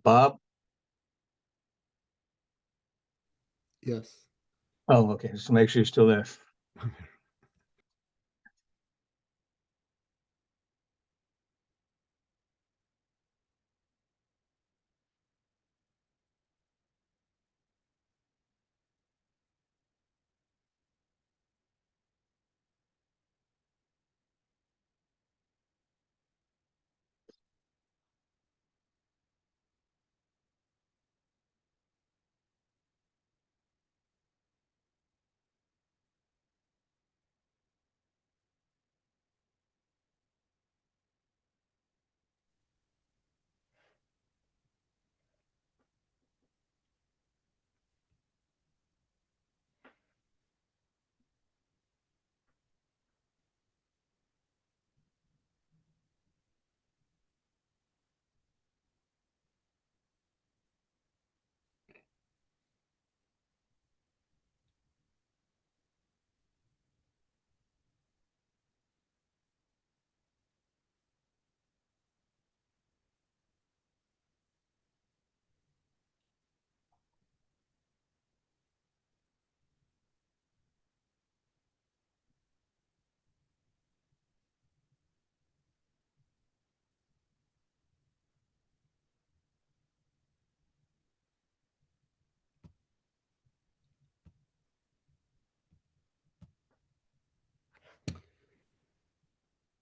Bob? Yes. Oh, okay. Just to make sure you're still there.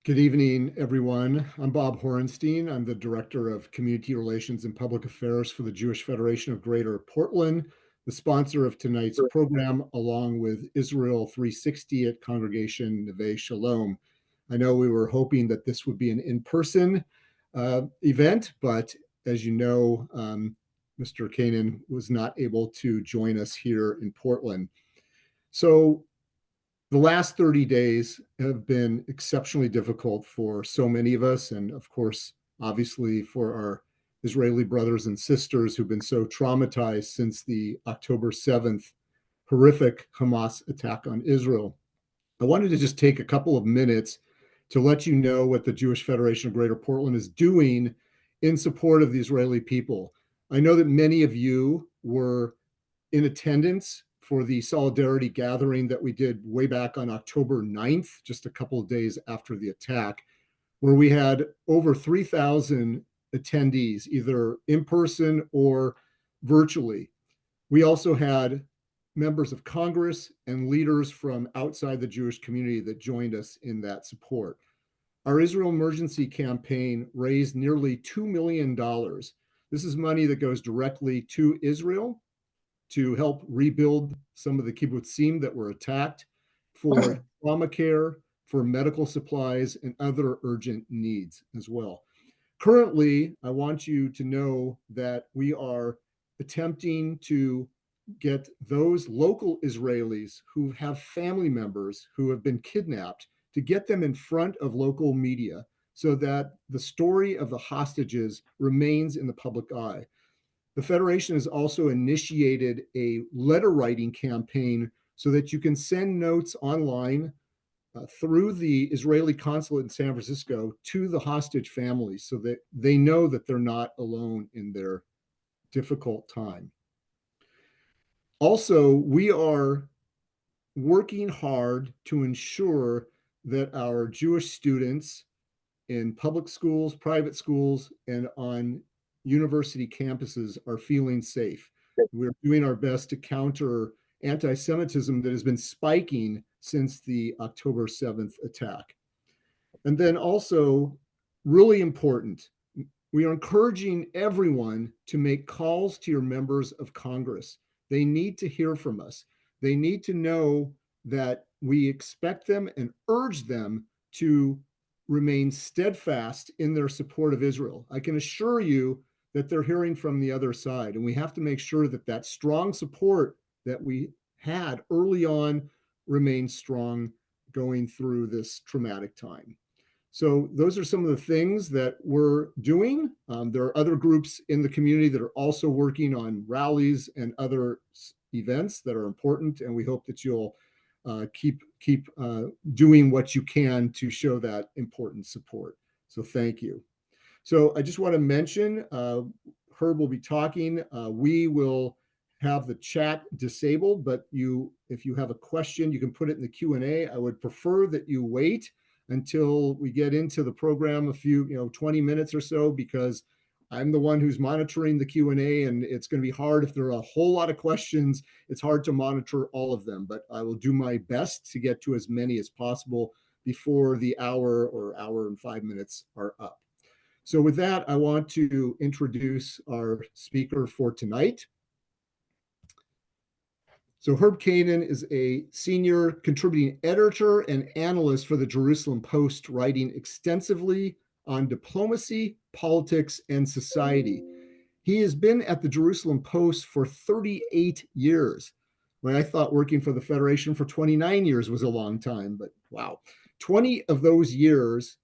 Good evening, everyone. I'm Bob Horenstein. I'm the Director of Community Relations and Public Affairs for the Jewish Federation of Greater Portland, the sponsor of tonight's program, along with Israel 360 at Congregation Neve Shalom. I know we were hoping that this would be an in-person event, but as you know, Mr. Keinon was not able to join us here in Portland. So the last 30 days have been exceptionally difficult for so many of us. And of course, obviously, for our Israeli brothers and sisters who've been so traumatized since the October 7th horrific Hamas attack on Israel. I wanted to just take a couple of minutes to let you know what the Jewish Federation of Greater Portland is doing in support of the Israeli people. I know that many of you were in attendance for the solidarity gathering that we did way back on October 9th, just a couple of days after the attack, where we had over 3,000 attendees, either in person or virtually. We also had members of Congress and leaders from outside the Jewish community that joined us in that support. Our Israel Emergency Campaign raised nearly $2 million. This is money that goes directly to Israel to help rebuild some of the kibbutzim that were attacked, for trauma care, for medical supplies, and other urgent needs as well. Currently, I want you to know that we are attempting to get those local Israelis who have family members who have been kidnapped to get them in front of local media so that the story of the hostages remains in the public eye. The Federation has also initiated a letter writing campaign so that you can send notes online through the Israeli consulate in San Francisco to the hostage families so that they know that they're not alone in their difficult time. Also, we are working hard to ensure that our Jewish students in public schools, private schools, and on university campuses are feeling safe. We're doing our best to counter anti-Semitism that has been spiking since the October 7th attack. And then also, really important, we are encouraging everyone to make calls to your members of Congress. They need to hear from us. They need to know that we expect them and urge them to remain steadfast in their support of Israel. I can assure you that they're hearing from the other side, and we have to make sure that that strong support that we had early on remains strong going through this traumatic time. So those are some of the things that we're doing. There are other groups in the community that are also working on rallies and other events that are important, and we hope that you'll keep doing what you can to show that important support. So thank you. So I just want to mention Herb will be talking, we will have the chat disabled, but if you have a question, you can put it in the Q&A. I would prefer that you wait until we get into the program, 20 minutes or so, because I'm the one who's monitoring the Q&A, and it's going to be hard. If there are a whole lot of questions, it's hard to monitor all of them, but I will do my best to get to as many as possible before the hour or hour and 5 minutes are up. So with that, I want to introduce our speaker for tonight. So Herb Keinon is a senior contributing editor and analyst for the Jerusalem Post, writing extensively on diplomacy, politics, and society. He has been at the Jerusalem Post for 38 years. When I thought working for the Federation for 29 years was a long time, but wow. 20 of those years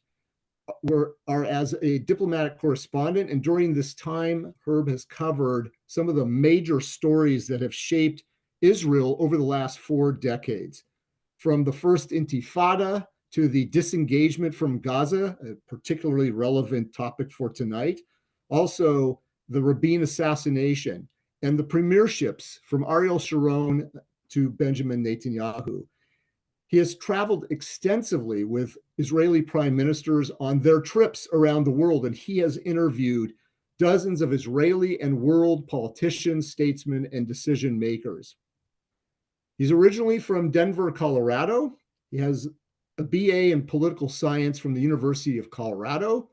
are as a diplomatic correspondent, and during this time, Herb has covered some of the major stories that have shaped Israel over the last 4 decades, from the first Intifada to the disengagement from Gaza, a particularly relevant topic for tonight, also the Rabin assassination, and the premierships from Ariel Sharon to Benjamin Netanyahu. He has traveled extensively with Israeli prime ministers on their trips around the world, and he has interviewed dozens of Israeli and world politicians, statesmen, and decision makers. He's originally from Denver, Colorado. He has a BA in political science from the University of Colorado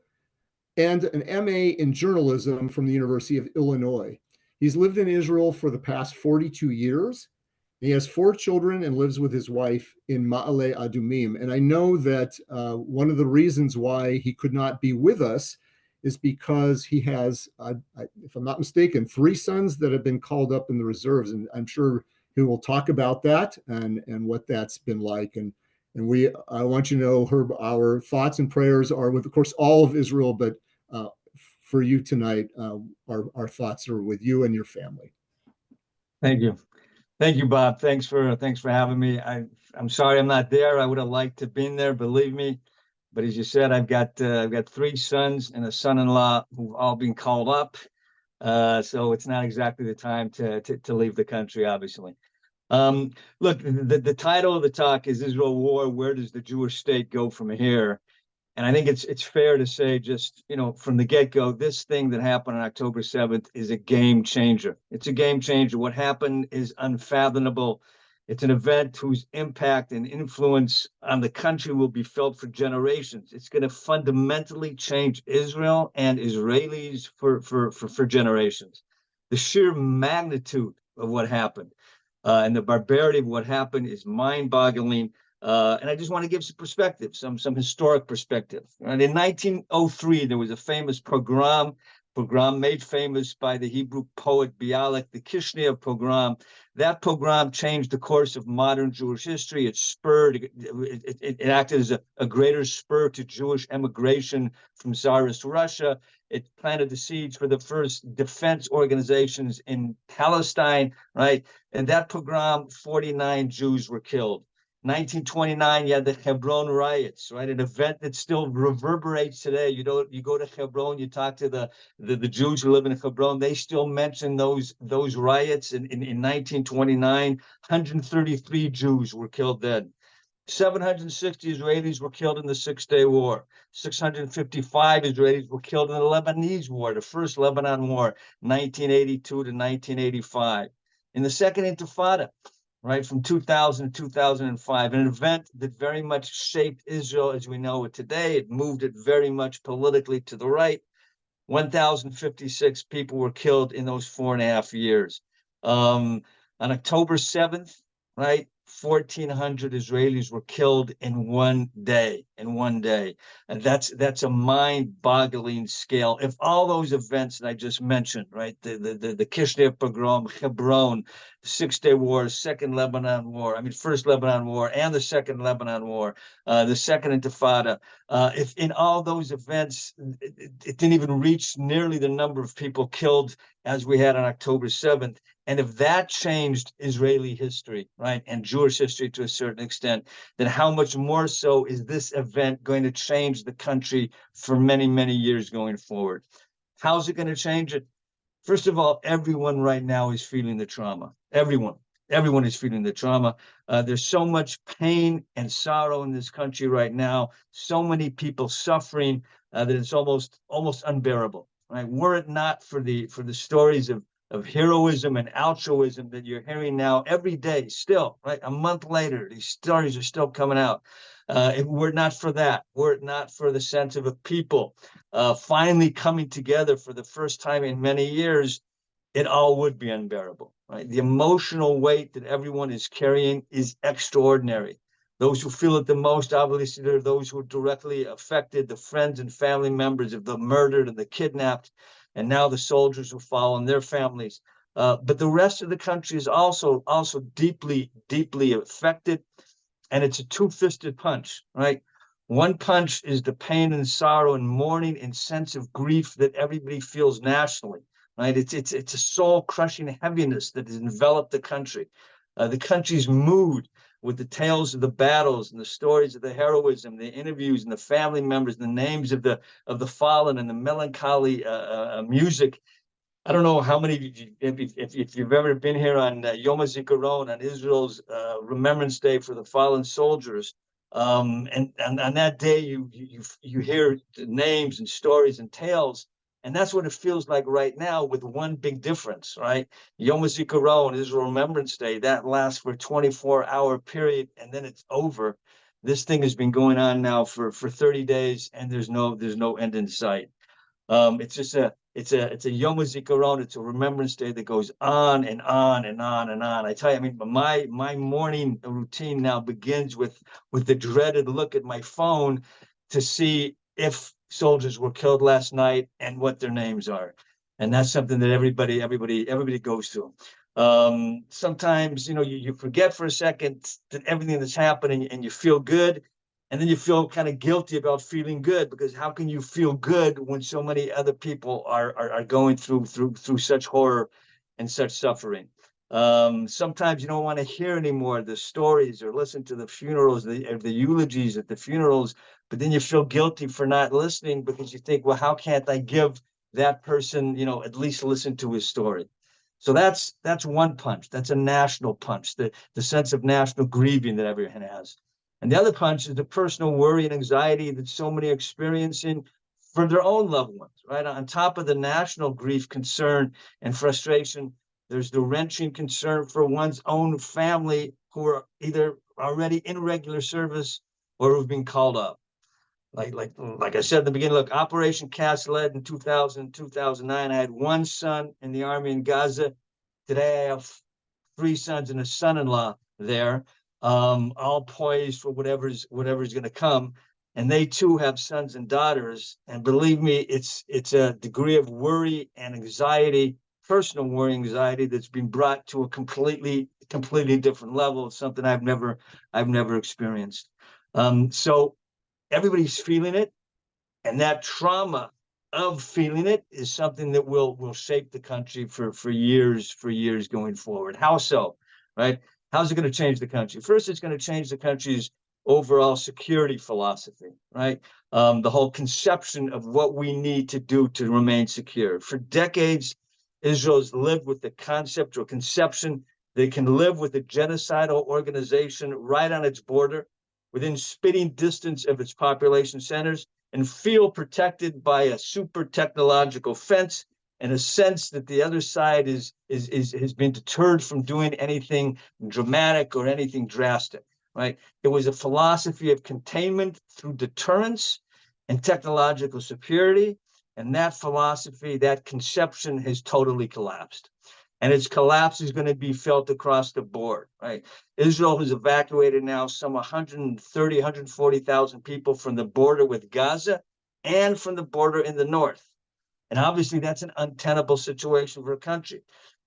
and an MA in journalism from the University of Illinois. He's lived in Israel for the past 42 years. He has 4 children and lives with his wife in Ma'ale Adumim. And I know that one of the reasons why he could not be with us is because he has, if I'm not mistaken, 3 sons that have been called up in the reserves. And I'm sure he will talk about that and what that's been like. And I want you to know, Herb, our thoughts and prayers are with, of course, all of Israel, but for you tonight, our thoughts are with you and your family. Thank you. Thank you, Bob. Thanks for having me. I'm sorry I'm not there. I would have liked to have been there, believe me. But as you said, I've got 3 sons and a son-in-law who've all been called up. So it's not exactly the time to leave the country, obviously. Look, the title of the talk is Israel War. Where does the Jewish state go from here? And I think it's fair to say, just, from the get-go, this thing that happened on October 7th is a game changer. It's a game changer. What happened is unfathomable. It's an event whose impact and influence on the country will be felt for generations. It's going to fundamentally change Israel and Israelis for generations. The sheer magnitude of what happened and the barbarity of what happened is mind-boggling. And I just want to give some perspective, some historic perspective. And in 1903, there was a famous pogrom made famous by the Hebrew poet Bialik, the Kishinev pogrom. That pogrom changed the course of modern Jewish history. It acted as a greater spur to Jewish emigration from Tsarist Russia. It planted the seeds for the first defense organizations in Palestine, right? And that pogrom, 49 Jews were killed. 1929, you had the Hebron riots, right? An event that still reverberates today. You go to Hebron, you talk to the Jews who live in Hebron, they still mention those riots. In 1929, 133 Jews were killed then. 760 Israelis were killed in the Six-Day War. 655 Israelis were killed in the Lebanese War, the first Lebanon War, 1982 to 1985. In the Second Intifada, right, from 2000 to 2005, an event that very much shaped Israel as we know it today. It moved it very much politically to the right. 1,056 people were killed in those 4.5 years. On October 7th, right, 1,400 Israelis were killed in one day. And that's a mind-boggling scale. If all those events that I just mentioned, right, the Kishinev pogrom, Hebron, the Six-Day War, Second Lebanon War, First Lebanon War and the Second Lebanon War, the Second Intifada, if in all those events, it didn't even reach nearly the number of people killed as we had on October 7th. And if that changed Israeli history, right, and Jewish history to a certain extent, then how much more so is this event going to change the country for many, many years going forward? How's it going to change it? First of all, everyone right now is feeling the trauma. Everyone is feeling the trauma. There's so much pain and sorrow in this country right now. So many people suffering that it's almost unbearable. Right? Were it not for the stories of heroism and altruism that you're hearing now every day, still, right? A month later, these stories are still coming out. If were it not for that, were it not for the sense of a people finally coming together for the first time in many years, it all would be unbearable, right? The emotional weight that everyone is carrying is extraordinary. Those who feel it the most, obviously, are those who are directly affected, the friends and family members of the murdered and the kidnapped, and now the soldiers who fall and their families. But the rest of the country is also deeply affected, and it's a two-fisted punch, right? One punch is the pain and sorrow and mourning and sense of grief that everybody feels nationally, right? It's a soul-crushing heaviness that has enveloped the country. The country's mood with the tales of the battles and the stories of the heroism, the interviews and the family members, the names of the fallen, and the melancholy music. I don't know how many, if you've ever been here on Yom HaZikaron, on Israel's Remembrance Day for the fallen soldiers. And on that day, you hear the names and stories and tales. And that's what it feels like right now, with one big difference, right? Yom HaZikaron, Israel Remembrance Day, that lasts for a 24-hour period, and then it's over. This thing has been going on now for 30 days, and there's no end in sight. It's just it's a Yom HaZikaron. It's a Remembrance Day that goes on and on and on and on. I tell you, I mean, my morning routine now begins with the dreaded look at my phone to see if soldiers were killed last night and what their names are, and that's something that everybody goes through. Sometimes you forget for a second that everything that's happening, and you feel good, and then you feel kind of guilty about feeling good, because how can you feel good when so many other people are going through such horror and such suffering? Sometimes you don't want to hear anymore the stories or listen to the funerals, the eulogies at the funerals, but then you feel guilty for not listening, because you think, well, how can't I give that person, at least listen to his story? So that's one punch. That's a national punch, the sense of national grieving that everyone has. And the other punch is the personal worry and anxiety that so many are experiencing for their own loved ones, right? On top of the national grief, concern, and frustration, there's the wrenching concern for one's own family who are either already in regular service or who've been called up. Like I said at the beginning, look, Operation Cast Lead in 2000, 2009, I had one son in the army in Gaza. Today I have three sons and a son-in-law there, all poised for whatever's going to come. And they too have sons and daughters. And believe me, it's a degree of worry and anxiety, personal worry, anxiety, that's been brought to a completely different level. It's something I've never experienced. So everybody's feeling it, and that trauma of feeling it is something that will shape the country for years going forward. How so? Right? How's it going to change the country? First, it's going to change the country's overall security philosophy, right? The whole conception of what we need to do to remain secure. For decades, Israel's lived with the concept or conception they can live with a genocidal organization right on its border, within spitting distance of its population centers, and feel protected by a super technological fence, and a sense that the other side has been deterred from doing anything dramatic or anything drastic, right? It was a philosophy of containment through deterrence and technological superiority, and that philosophy, that conception, has totally collapsed. And its collapse is going to be felt across the board, right? Israel has evacuated now some 130, 140,000 people from the border with Gaza and from the border in the north. And obviously, that's an untenable situation for a country.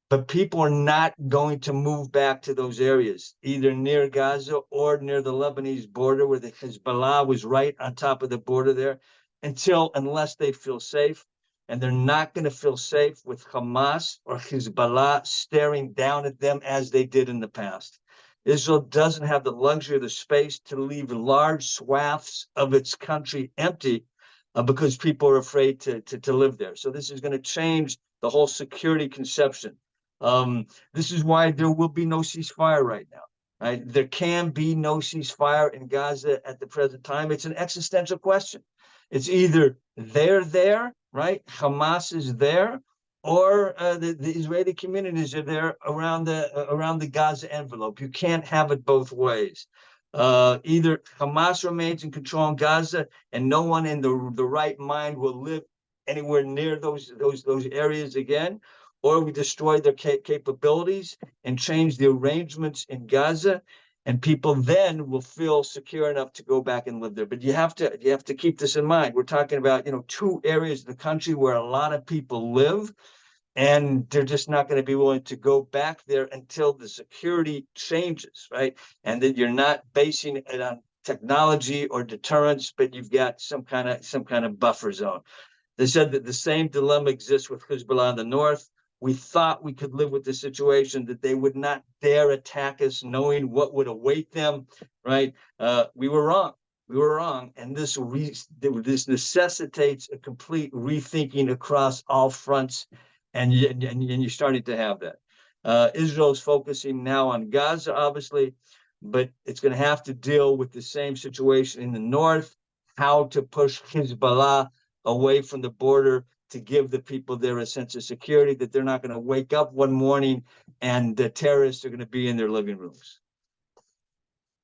But people are not going to move back to those areas, either near Gaza or near the Lebanese border, where the Hezbollah was right on top of the border there, unless they feel safe. And they're not going to feel safe with Hamas or Hezbollah staring down at them as they did in the past. Israel doesn't have the luxury of the space to leave large swaths of its country empty because people are afraid to live there. So this is going to change the whole security conception. This is why there will be no ceasefire right now. Right? There can be no ceasefire in Gaza at the present time. It's an existential question. It's either they're there, right? Hamas is there, or the Israeli communities are there around the Gaza envelope. You can't have it both ways. Either Hamas remains in control in Gaza, and no one in the right mind will live anywhere near those areas again, or we destroy their capabilities and change the arrangements in Gaza, and people then will feel secure enough to go back and live there. But you have to keep this in mind. We're talking about, two areas of the country where a lot of people live, and they're just not going to be willing to go back there until the security changes, right? And that you're not basing it on technology or deterrence, but you've got some kind of buffer zone. They said that the same dilemma exists with Hezbollah in the north. We thought we could live with the situation, that they would not dare attack us, knowing what would await them, right? We were wrong. We were wrong. And this necessitates a complete rethinking across all fronts. And you're starting to have that. Israel's focusing now on Gaza, obviously, but it's going to have to deal with the same situation in the north, how to push Hezbollah away from the border to give the people there a sense of security, that they're not going to wake up one morning and the terrorists are going to be in their living rooms.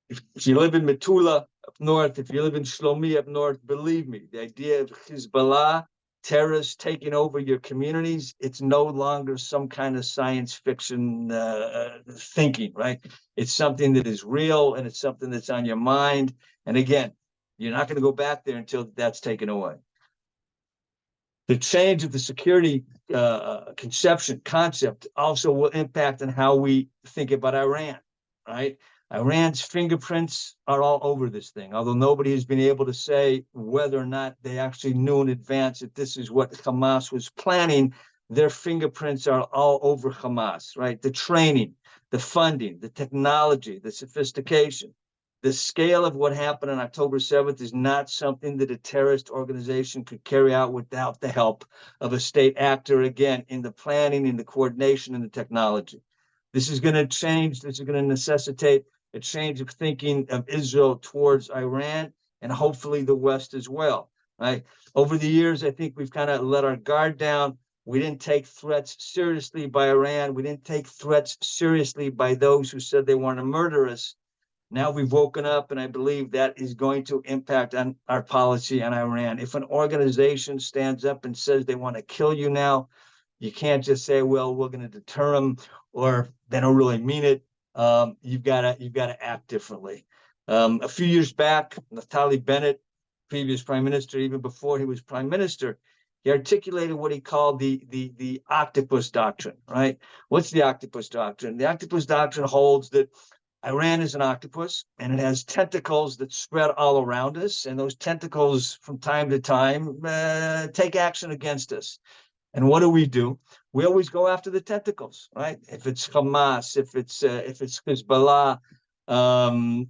If you live in Metula up north, if you live in Shlomi up north, believe me, the idea of Hezbollah terrorists taking over your communities, it's no longer some kind of science fiction thinking, right? It's something that is real, and it's something that's on your mind. And again, you're not going to go back there until that's taken away. The change of the security concept also will impact on how we think about Iran, right? Iran's fingerprints are all over this thing, although nobody has been able to say whether or not they actually knew in advance that this is what Hamas was planning. Their fingerprints are all over Hamas, right? The training, the funding, the technology, the sophistication. The scale of what happened on October 7th is not something that a terrorist organization could carry out without the help of a state actor, again, in the planning, in the coordination, and the technology. This is going to change. This is going to necessitate a change of thinking of Israel towards Iran, and hopefully the West as well, right? Over the years, I think we've kind of let our guard down. We didn't take threats seriously by Iran. We didn't take threats seriously by those who said they want to murder us. Now we've woken up, and I believe that is going to impact on our policy on Iran. If an organization stands up and says they want to kill you now, you can't just say, well, we're going to deter them, or they don't really mean it. You've got to act differently. A few years back, Naftali Bennett, previous prime minister, even before he was prime minister, he articulated what he called the octopus doctrine, right? What's the octopus doctrine? The octopus doctrine holds that Iran is an octopus, and it has tentacles that spread all around us. And those tentacles, from time to time, take action against us. And what do? We always go after the tentacles, right? If it's Hamas, if it's Hezbollah,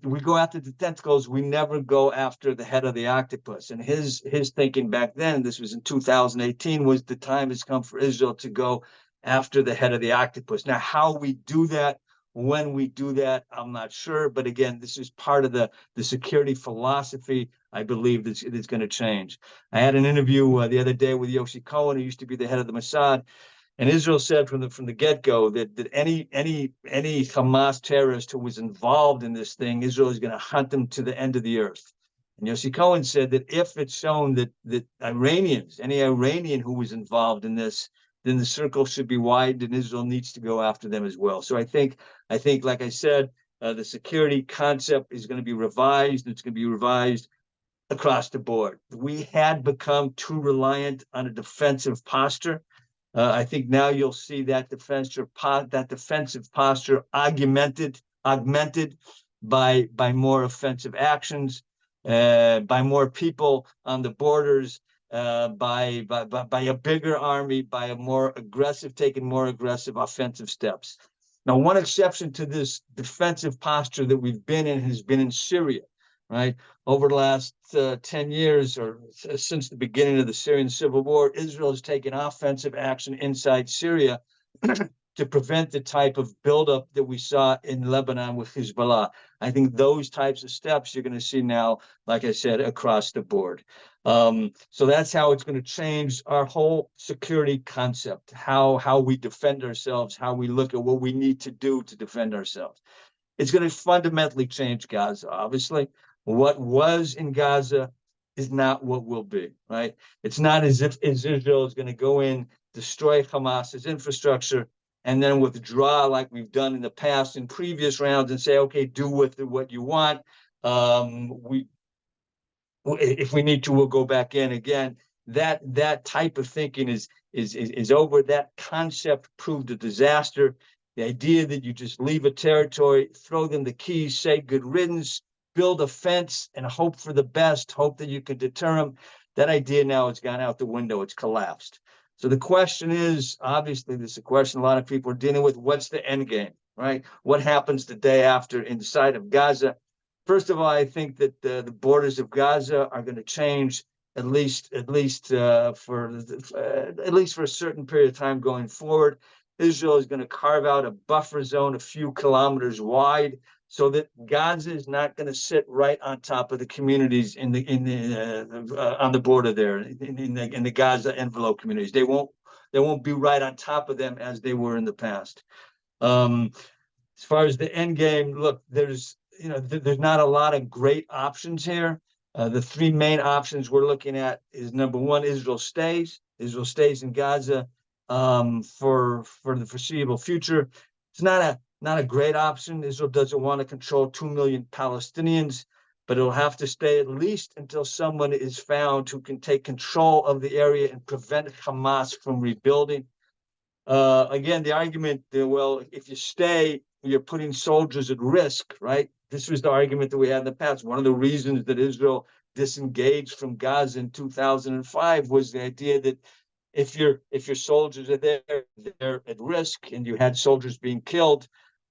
we go after the tentacles. We never go after the head of the octopus. And his thinking back then, this was in 2018, was the time has come for Israel to go after the head of the octopus. Now, how we do that, when we do that, I'm not sure. But again, this is part of the security philosophy, I believe, that's going to change. I had an interview the other day with Yossi Cohen, who used to be the head of the Mossad. And Israel said from the get-go that any Hamas terrorist who was involved in this thing, Israel is going to hunt them to the end of the earth. And Yossi Cohen said that if it's shown that any Iranian who was involved in this, then the circle should be wide, and Israel needs to go after them as well. So I think, like I said, the security concept is going to be revised, and it's going to be revised across the board. We had become too reliant on a defensive posture. I think now you'll see that defensive posture augmented by more offensive actions, by more people on the borders, by a bigger army, by taking more aggressive offensive steps. Now, one exception to this defensive posture that we've been in has been in Syria. right? Over the last 10 years or since the beginning of the Syrian civil war, Israel has taken offensive action inside Syria to prevent the type of buildup that we saw in Lebanon with Hezbollah. I think those types of steps you're going to see now, like I said, across the board. So that's how it's going to change our whole security concept, how we defend ourselves, how we look at what we need to do to defend ourselves. It's going to fundamentally change Gaza, obviously. What was in Gaza is not what will be, right? It's not as if Israel is going to go in, destroy Hamas's infrastructure, and then withdraw like we've done in the past in previous rounds and say, okay, do with it what you want. If we need to, we'll go back in again. That type of thinking is over. That concept proved a disaster. The idea that you just leave a territory, throw them the keys, say good riddance, build a fence, and hope for the best, hope that you can deter them. That idea now has gone out the window. It's collapsed. So the question is, obviously, this is a question a lot of people are dealing with. What's the end game, right? What happens the day after inside of Gaza? First of all, I think that the borders of Gaza are going to change at least for a certain period of time going forward. Israel is going to carve out a buffer zone a few kilometers wide, so that Gaza is not going to sit right on top of the communities on the border there in the Gaza envelope communities. They won't be right on top of them as they were in the past. As far as the end game, look, there's not a lot of great options here. The three main options we're looking at is number one, Israel stays. Israel stays in Gaza for the foreseeable future. It's not a great option. Israel doesn't want to control 2 million Palestinians, but it'll have to stay at least until someone is found who can take control of the area and prevent Hamas from rebuilding. Again, the argument that, well, if you stay, you're putting soldiers at risk, right? This was the argument that we had in the past. One of the reasons that Israel disengaged from Gaza in 2005 was the idea that if your soldiers are there, they're at risk, and you had soldiers being killed.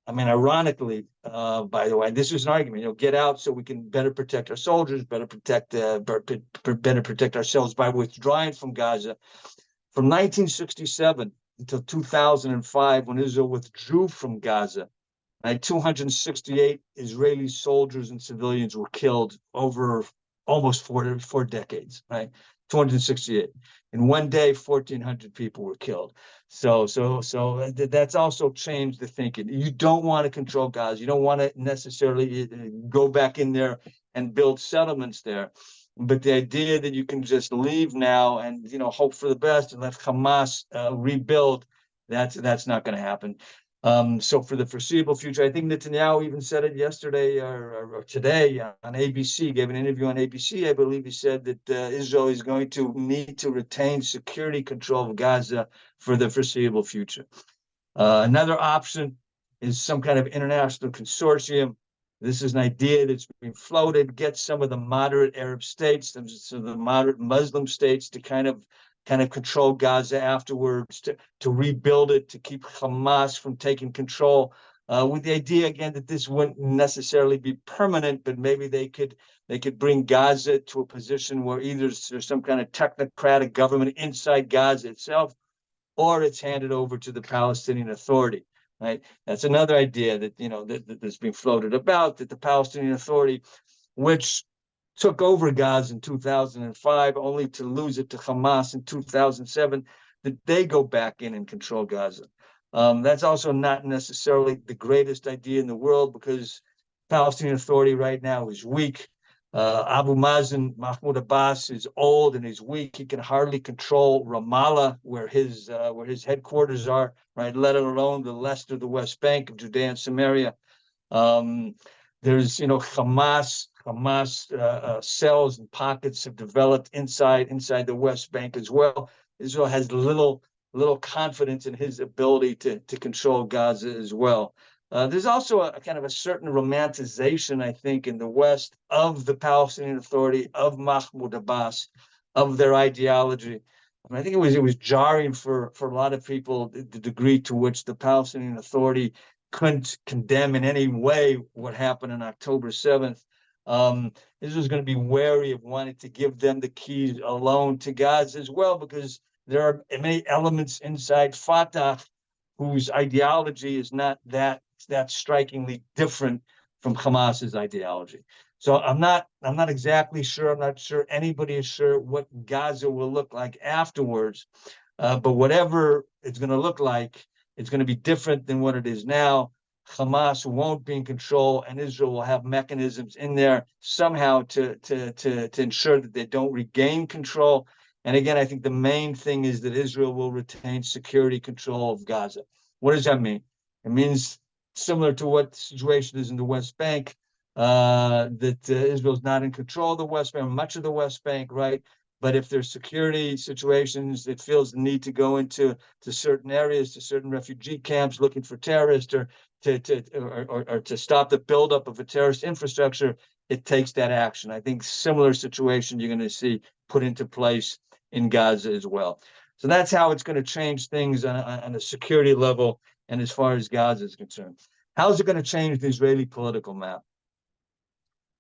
I mean, ironically, by the way, this was an argument. Get out so we can better protect our soldiers, better protect ourselves by withdrawing from Gaza. From 1967 until 2005, when Israel withdrew from Gaza, 268 Israeli soldiers and civilians were killed over almost four decades, right? 268. In one day, 1,400 people were killed. So that's also changed the thinking. You don't want to control Gaza. You don't want to necessarily go back in there and build settlements there. But the idea that you can just leave now and hope for the best and let Hamas rebuild, that's not going to happen. So for the foreseeable future, I think Netanyahu even said it yesterday or today on ABC, gave an interview on ABC. I believe he said that Israel is going to need to retain security control of Gaza for the foreseeable future. Another option is some kind of international consortium. This is an idea that's being floated, get some of the moderate Arab states, some of the moderate Muslim states to kind of control Gaza afterwards, to rebuild it, to keep Hamas from taking control, with the idea, again, that this wouldn't necessarily be permanent, but maybe they could bring Gaza to a position where either there's some kind of technocratic government inside Gaza itself, or it's handed over to the Palestinian Authority, right? That's another idea that that's being floated about, that the Palestinian Authority, which took over Gaza in 2005, only to lose it to Hamas in 2007, that they go back in and control Gaza. That's also not necessarily the greatest idea in the world, because Palestinian Authority right now is weak. Abu Mazen, Mahmoud Abbas, is old and he's weak. He can hardly control Ramallah, where his headquarters are, right? Let alone the rest of the West Bank of Judea and Samaria. There's Hamas cells and pockets have developed inside the West Bank as well. Israel has little confidence in his ability to control Gaza as well. There's also a kind of a certain romanticization, I think, in the West of the Palestinian Authority, of Mahmoud Abbas, of their ideology. I think it was jarring for a lot of people, the degree to which the Palestinian Authority couldn't condemn in any way what happened on October 7th. Israel's going to be wary of wanting to give them the keys alone to Gaza as well, because there are many elements inside Fatah whose ideology is not that strikingly different from Hamas's ideology. So I'm not exactly sure. I'm not sure anybody is sure what Gaza will look like afterwards. But whatever it's going to look like, it's going to be different than what it is now. Hamas won't be in control, and Israel will have mechanisms in there somehow to ensure that they don't regain control. And again, I think the main thing is that Israel will retain security control of Gaza. What does that mean? It means similar to what the situation is in the West Bank, that Israel's not in control of the West Bank, much of the West Bank, right? But if there's security situations, it feels the need to go into certain areas, to certain refugee camps, looking for terrorists, or to stop the buildup of a terrorist infrastructure, it takes that action. I think similar situation you're going to see put into place in Gaza as well. So that's how it's going to change things on a security level and as far as Gaza is concerned. How is it going to change the Israeli political map?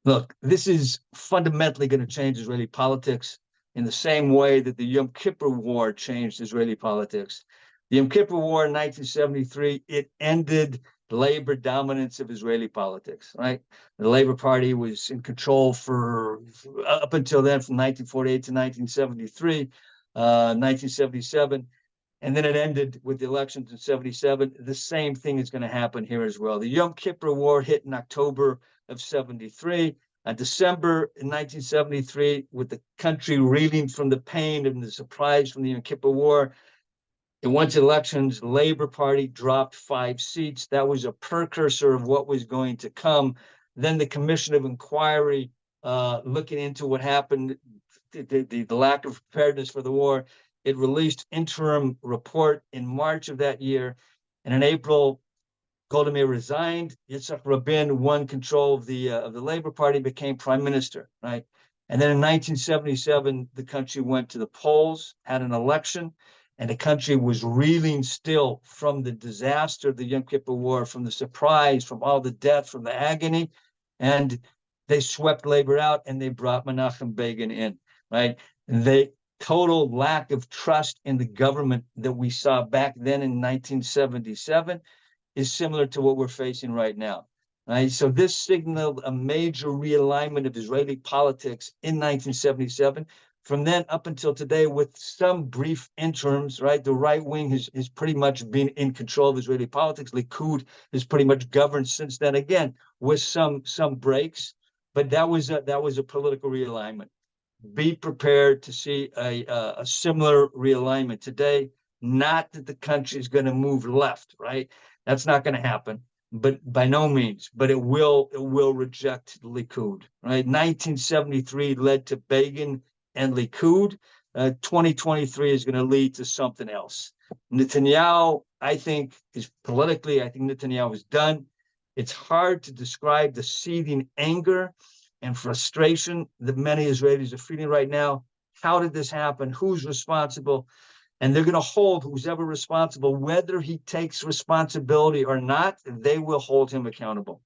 Look, this is fundamentally going to change Israeli politics in the same way that the Yom Kippur War changed Israeli politics. The Yom Kippur War in 1973, it ended the labor dominance of Israeli politics, right? The Labor Party was in control for up until then, from 1948 to 1973, 1977. And then it ended with the elections in 77. The same thing is going to happen here as well. The Yom Kippur War hit in October of 73. On December in 1973, with the country reeling from the pain and the surprise from the Yom Kippur War, it went to elections. The Labor Party dropped 5 seats. That was a precursor of what was going to come. Then the Commission of Inquiry, looking into what happened, the lack of preparedness for the war, it released interim report in March of that year. And in April, Golda Meir resigned. Yitzhak Rabin won control of the Labor Party, became prime minister, right? And then in 1977, the country went to the polls, had an election, and the country was reeling still from the disaster of the Yom Kippur War, from the surprise, from all the death, from the agony. And they swept labor out and they brought Menachem Begin in, right? They total lack of trust in the government that we saw back then in 1977 is similar to what we're facing right now. Right? So this signaled a major realignment of Israeli politics in 1977. From then up until today, with some brief interims, right? The right wing has pretty much been in control of Israeli politics. Likud has pretty much governed since then, again, with some breaks. But that was a political realignment. Be prepared to see a similar realignment today. Not that the country is going to move left, right? That's not going to happen, but by no means. But it will reject Likud, right? 1973 led to Begin and Likud. 2023 is going to lead to something else. Netanyahu, I think, is politically, I think Netanyahu is done. It's hard to describe the seething anger and frustration that many Israelis are feeling right now. How did this happen? Who's responsible? And they're going to hold who's ever responsible, whether he takes responsibility or not, they will hold him accountable.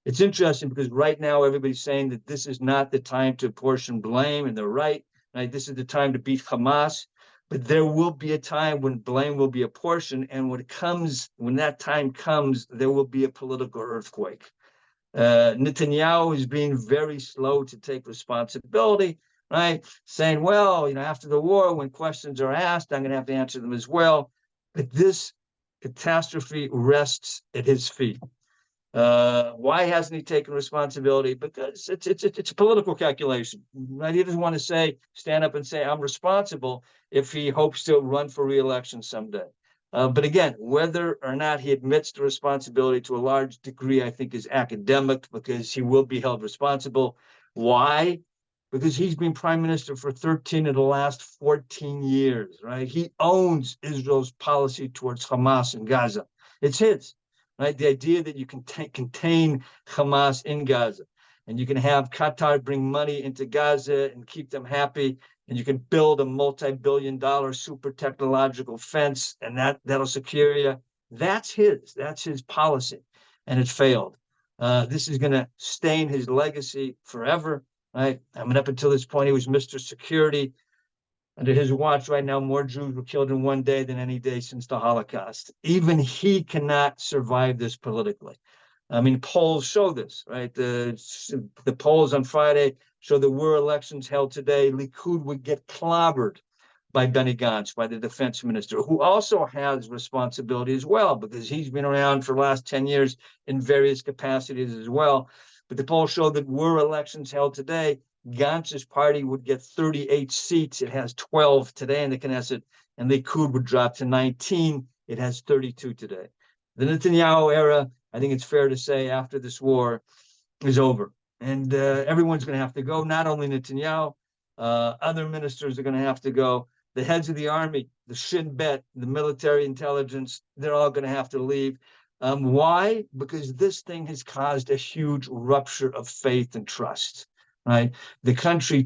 It's interesting because right now everybody's saying that this is not the time to apportion blame, and they're right. Right? This is the time to beat Hamas. But there will be a time when blame will be apportioned, and when that time comes, there will be a political earthquake. Netanyahu is being very slow to take responsibility, right? Saying, well, after the war, when questions are asked, I'm going to have to answer them as well. But this catastrophe rests at his feet. Why hasn't he taken responsibility? Because it's a political calculation, right? He doesn't want to stand up and say, I'm responsible, if he hopes to run for re-election someday. But again, whether or not he admits the responsibility to a large degree, I think is academic, because he will be held responsible. Why? Because he's been prime minister for 13 of the last 14 years, right? He owns Israel's policy towards Hamas and Gaza. It's his, right? The idea that you can contain Hamas in Gaza, and you can have Qatar bring money into Gaza and keep them happy, and you can build a multi-billion-dollar super technological fence, and that'll secure you. That's his policy, and it failed. This is going to stain his legacy forever, right? I mean, up until this point, he was Mr. Security. Under his watch right now, more Jews were killed in one day than any day since the Holocaust. Even he cannot survive this politically. I mean, polls show this, right? The polls on Friday show that were elections held today, Likud would get clobbered by Benny Gantz, by the defense minister, who also has responsibility as well, because he's been around for the last 10 years in various capacities as well. But the polls show that were elections held today, Gantz's party would get 38 seats. It has 12 today in the Knesset, and Likud would drop to 19. It has 32 today. The Netanyahu era, I think it's fair to say, after this war is over. And everyone's going to have to go, not only Netanyahu, other ministers are going to have to go. The heads of the army, the Shin Bet, the military intelligence, they're all going to have to leave. Why? Because this thing has caused a huge rupture of faith and trust, right? The country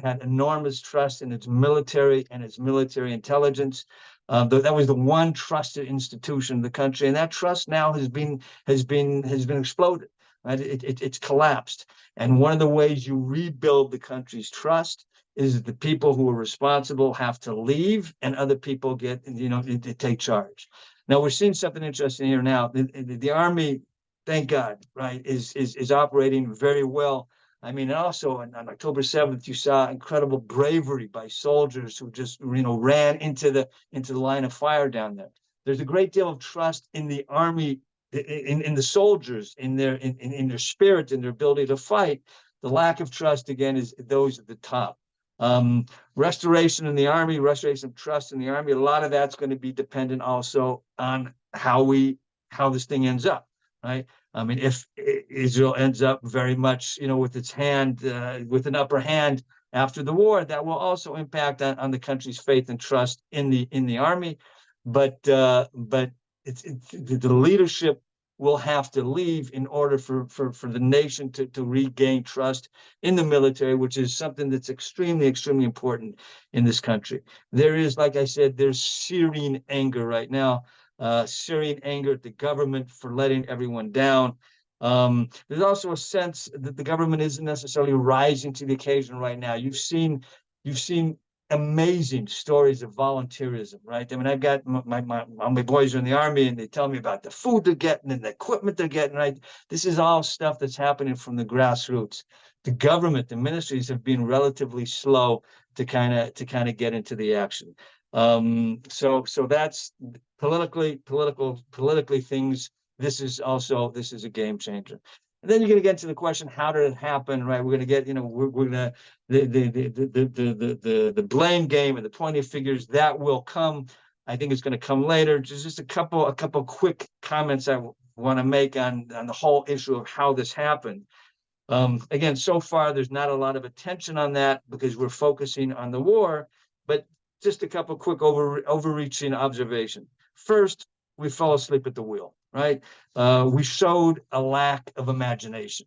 had enormous trust in its military and its military intelligence. That was the one trusted institution in the country, and that trust now has been exploded. Right? It's collapsed. And one of the ways you rebuild the country's trust is that the people who are responsible have to leave and other people get, to take charge. Now we're seeing something interesting here now. The army, thank God, right, is operating very well. I mean, also on October 7th, you saw incredible bravery by soldiers who just, ran into the line of fire down there. There's a great deal of trust in the army, in the soldiers, in their spirit, in their ability to fight. The lack of trust, again, is those at the top. Restoration in the army, restoration of trust in the army, a lot of that's going to be dependent also on how this thing ends up, right? I mean, if Israel ends up very much, with its hand, with an upper hand after the war, that will also impact on the country's faith and trust in the army. But the leadership will have to leave in order for the nation to regain trust in the military, which is something that's extremely, extremely important in this country. There is, like I said, there's searing anger right now, searing anger at the government for letting everyone down. There's also a sense that the government isn't necessarily rising to the occasion right now. You've seen amazing stories of volunteerism, right? I mean, I've got my boys are in the army, and they tell me about the food they're getting and the equipment they're getting, right? This is all stuff that's happening from the grassroots. The government, the ministries have been relatively slow to kind of get into the action. So that's politically things. This is a game changer. And then you're going to get to the question, how did it happen, right? We're going to get, we're going to the blame game and the pointing figures that will come. I think it's going to come later. Just a couple quick comments I want to make on the whole issue of how this happened. Again, so far there's not a lot of attention on that because we're focusing on the war. But just a couple quick overreaching observations. First, we fell asleep at the wheel, right? We showed a lack of imagination.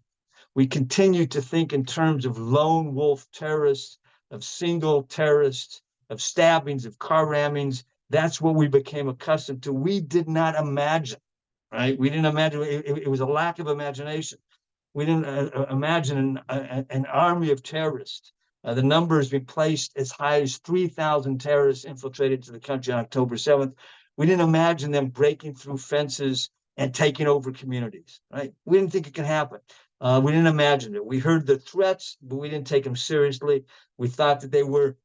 We continue to think in terms of lone wolf terrorists, of single terrorists, of stabbings, of car rammings. That's what we became accustomed to. We did not imagine, right? We didn't imagine. It was a lack of imagination. We didn't imagine an army of terrorists. The number has been placed as high as 3,000 terrorists infiltrated to the country on October 7th. We didn't imagine them breaking through fences and taking over communities, right? We didn't think it could happen. We didn't imagine it. We heard the threats, but we didn't take them seriously. We thought that they were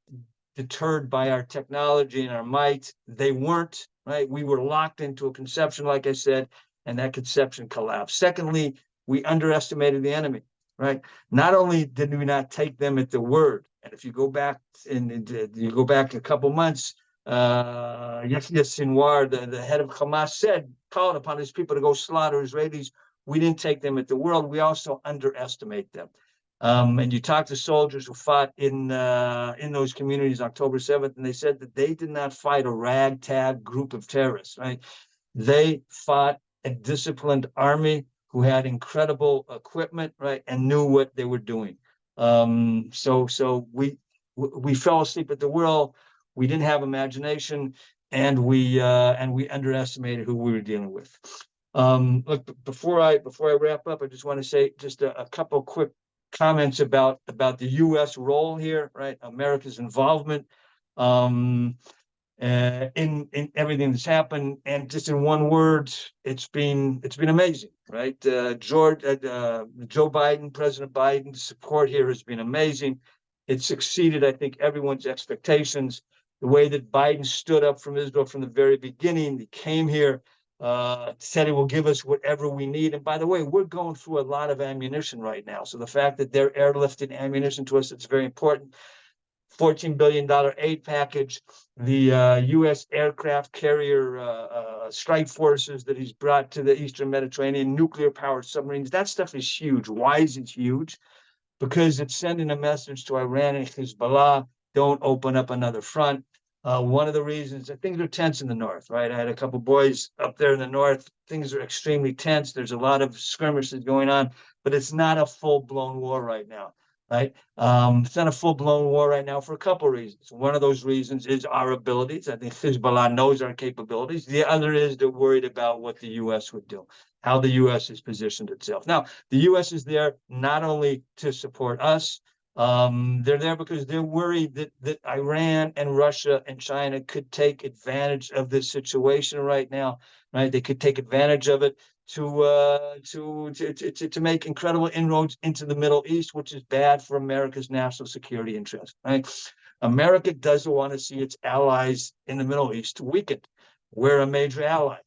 deterred by our technology and our might. They weren't, right? We were locked into a conception, like I said, and that conception collapsed. Secondly, we underestimated the enemy, right? Not only did we not take them at the word, and if you go back a couple months, Yahya Sinwar, the head of Hamas, called upon his people to go slaughter Israelis. We didn't take them at the word. We also underestimate them. And you talk to soldiers who fought in those communities October 7th, and they said that they did not fight a ragtag group of terrorists, right? They fought a disciplined army who had incredible equipment, right, and knew what they were doing. So we fell asleep at the wheel. We didn't have imagination, and we underestimated who we were dealing with. Look, before I wrap up, I just want to say just a couple quick comments about the U.S. role here, right? America's involvement. In everything that's happened, and just in one word, it's been amazing, right? Joe Biden, President Biden's support here has been amazing. It's exceeded, I think, everyone's expectations. The way that Biden stood up from Israel from the very beginning, he came here, said he will give us whatever we need. And by the way, we're going through a lot of ammunition right now. So the fact that they're airlifting ammunition to us, it's very important. $14 billion aid package, the U.S. aircraft carrier strike forces that he's brought to the Eastern Mediterranean, nuclear powered submarines. That stuff is huge. Why is it huge? Because it's sending a message to Iran and Hezbollah, don't open up another front. One of the reasons that things are tense in the north, right? I had a couple boys up there in the north. Things are extremely tense. There's a lot of skirmishes going on, but it's not a full-blown war right now, right? It's not a full-blown war right now for a couple of reasons. One of those reasons is our abilities. I think Hezbollah knows our capabilities. The other is they're worried about what the U.S. would do, how the U.S. has positioned itself. Now, the U.S. is there not only to support us, they're there because they're worried that Iran and Russia and China could take advantage of this situation right now, right? They could take advantage of it to make incredible inroads into the Middle East, which is bad for America's national security interest, right? America doesn't want to see its allies in the Middle East weakened. We're a major ally.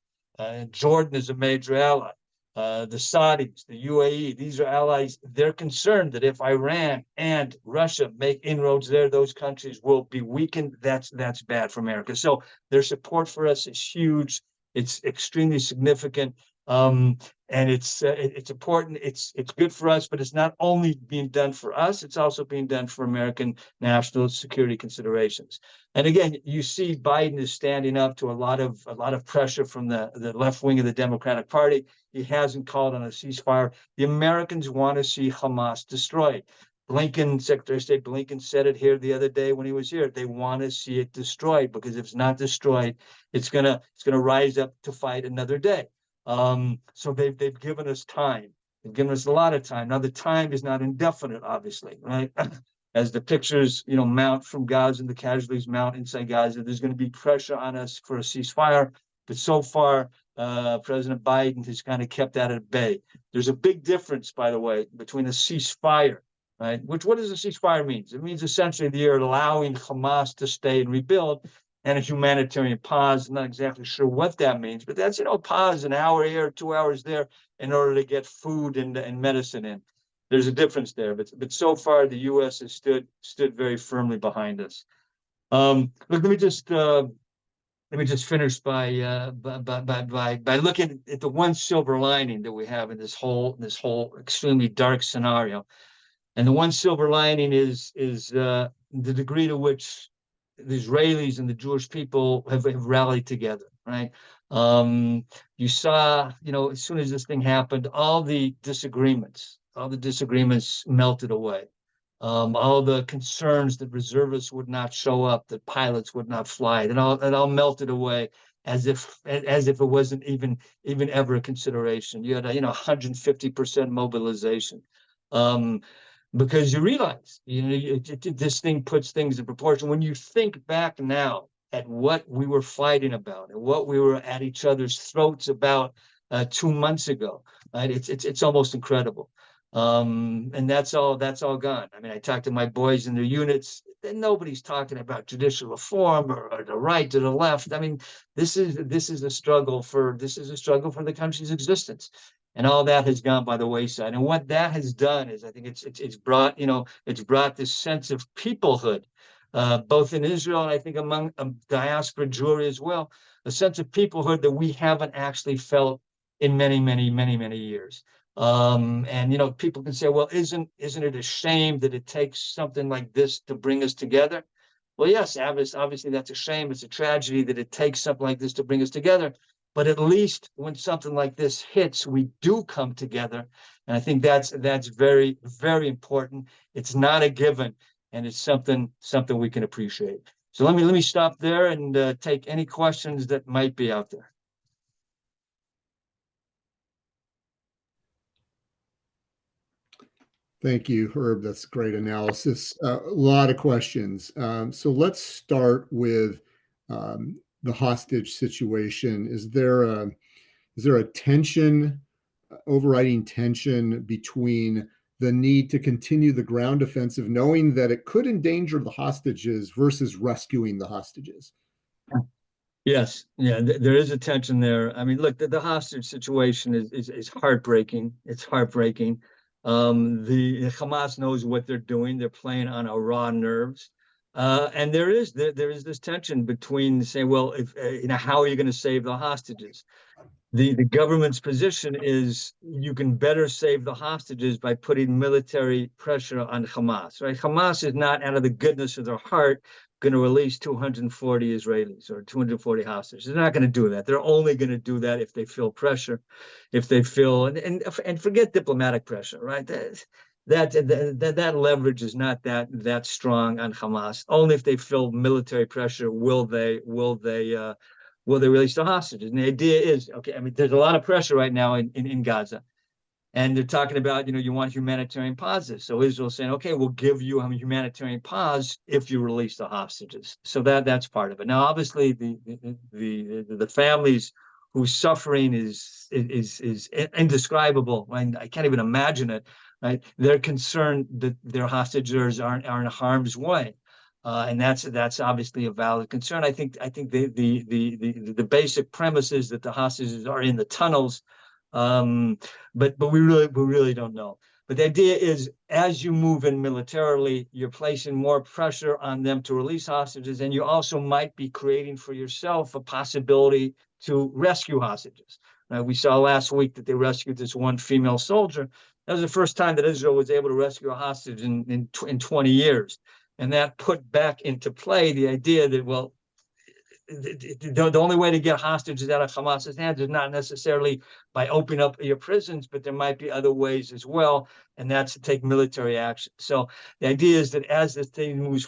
Jordan is a major ally. The Saudis, the UAE, these are allies. They're concerned that if Iran and Russia make inroads there, those countries will be weakened. That's bad for America. So their support for us is huge. It's extremely significant. And it's important. It's good for us, but it's not only being done for us, it's also being done for American national security considerations. And again, you see Biden is standing up to a lot of pressure from the left wing of the Democratic Party. He hasn't called on a ceasefire. The Americans want to see Hamas destroyed. Secretary of State Blinken said it here the other day when he was here. They want to see it destroyed because if it's not destroyed, it's gonna rise up to fight another day. So they've given us time. They've given us a lot of time. Now the time is not indefinite, obviously, right? As the pictures, mount from Gaza and the casualties mount inside Gaza, there's going to be pressure on us for a ceasefire. But so far, President Biden has kind of kept that at bay. There's a big difference, by the way, between a ceasefire, right? What does a ceasefire mean? It means essentially that you're allowing Hamas to stay and rebuild, and a humanitarian pause. I'm not exactly sure what that means, but that's, pause an hour here, 2 hours there in order to get food and medicine in. There's a difference there, but so far the U.S. has stood very firmly behind us. Look, let me just finish by looking at the one silver lining that we have in this whole extremely dark scenario. And the one silver lining is the degree to which the Israelis and the Jewish people have rallied together, right? You saw, as soon as this thing happened, all the disagreements melted away. All the concerns that reservists would not show up, that pilots would not fly, it all melted away as if it wasn't even ever a consideration. You had 150% mobilization. Because you realize, this thing puts things in proportion. When you think back now at what we were fighting about and what we were at each other's throats about 2 months ago, right? It's almost incredible. And that's all gone. I mean, I talked to my boys in their units, and nobody's talking about judicial reform or the right to the left. I mean, this is a struggle for the country's existence. And all that has gone by the wayside. And what that has done is, I think it's brought this sense of peoplehood, both in Israel and I think among diaspora Jewry as well, a sense of peoplehood that we haven't actually felt in many, many, many, many years. And people can say, well, isn't it a shame that it takes something like this to bring us together? Well, yes, obviously that's a shame. It's a tragedy that it takes something like this to bring us together. But at least when something like this hits, we do come together. And I think that's very, very important. It's not a given, and it's something we can appreciate. So let me stop there and take any questions that might be out there. Thank you, Herb. That's great analysis. A lot of questions. So let's start with the hostage situation. Is there a tension, overriding tension between the need to continue the ground offensive, knowing that it could endanger the hostages versus rescuing the hostages? Yes, yeah, there is a tension there. I mean, look, the hostage situation is heartbreaking. It's heartbreaking. The Hamas knows what they're doing. They're playing on our raw nerves. And there is this tension between saying, well, if how are you going to save the hostages? The government's position is you can better save the hostages by putting military pressure on Hamas, right? Hamas is not out of the goodness of their heart going to release 240 Israelis or 240 hostages. They're not going to do that. They're only going to do that if they feel pressure, if they feel and forget diplomatic pressure, right? That leverage is not that strong on Hamas. Only if they feel military pressure will they release the hostages. And the idea is, okay, I mean, there's a lot of pressure right now in Gaza. And they're talking about, you want humanitarian pauses. So Israel's saying, okay, we'll give you a humanitarian pause if you release the hostages. So that's part of it. Now, obviously, the families whose suffering is indescribable. I can't even imagine it. Right? They're concerned that their hostages are in harm's way. And that's obviously a valid concern. I think the basic premise is that the hostages are in the tunnels, but we really don't know. But the idea is, as you move in militarily, you're placing more pressure on them to release hostages, and you also might be creating for yourself a possibility to rescue hostages. We saw last week that they rescued this one female soldier. That was the first time that Israel was able to rescue a hostage in 20 years. And that put back into play the idea that, well, the only way to get hostages out of Hamas's hands is not necessarily by opening up your prisons, but there might be other ways as well, and that's to take military action. So the idea is that as this thing moves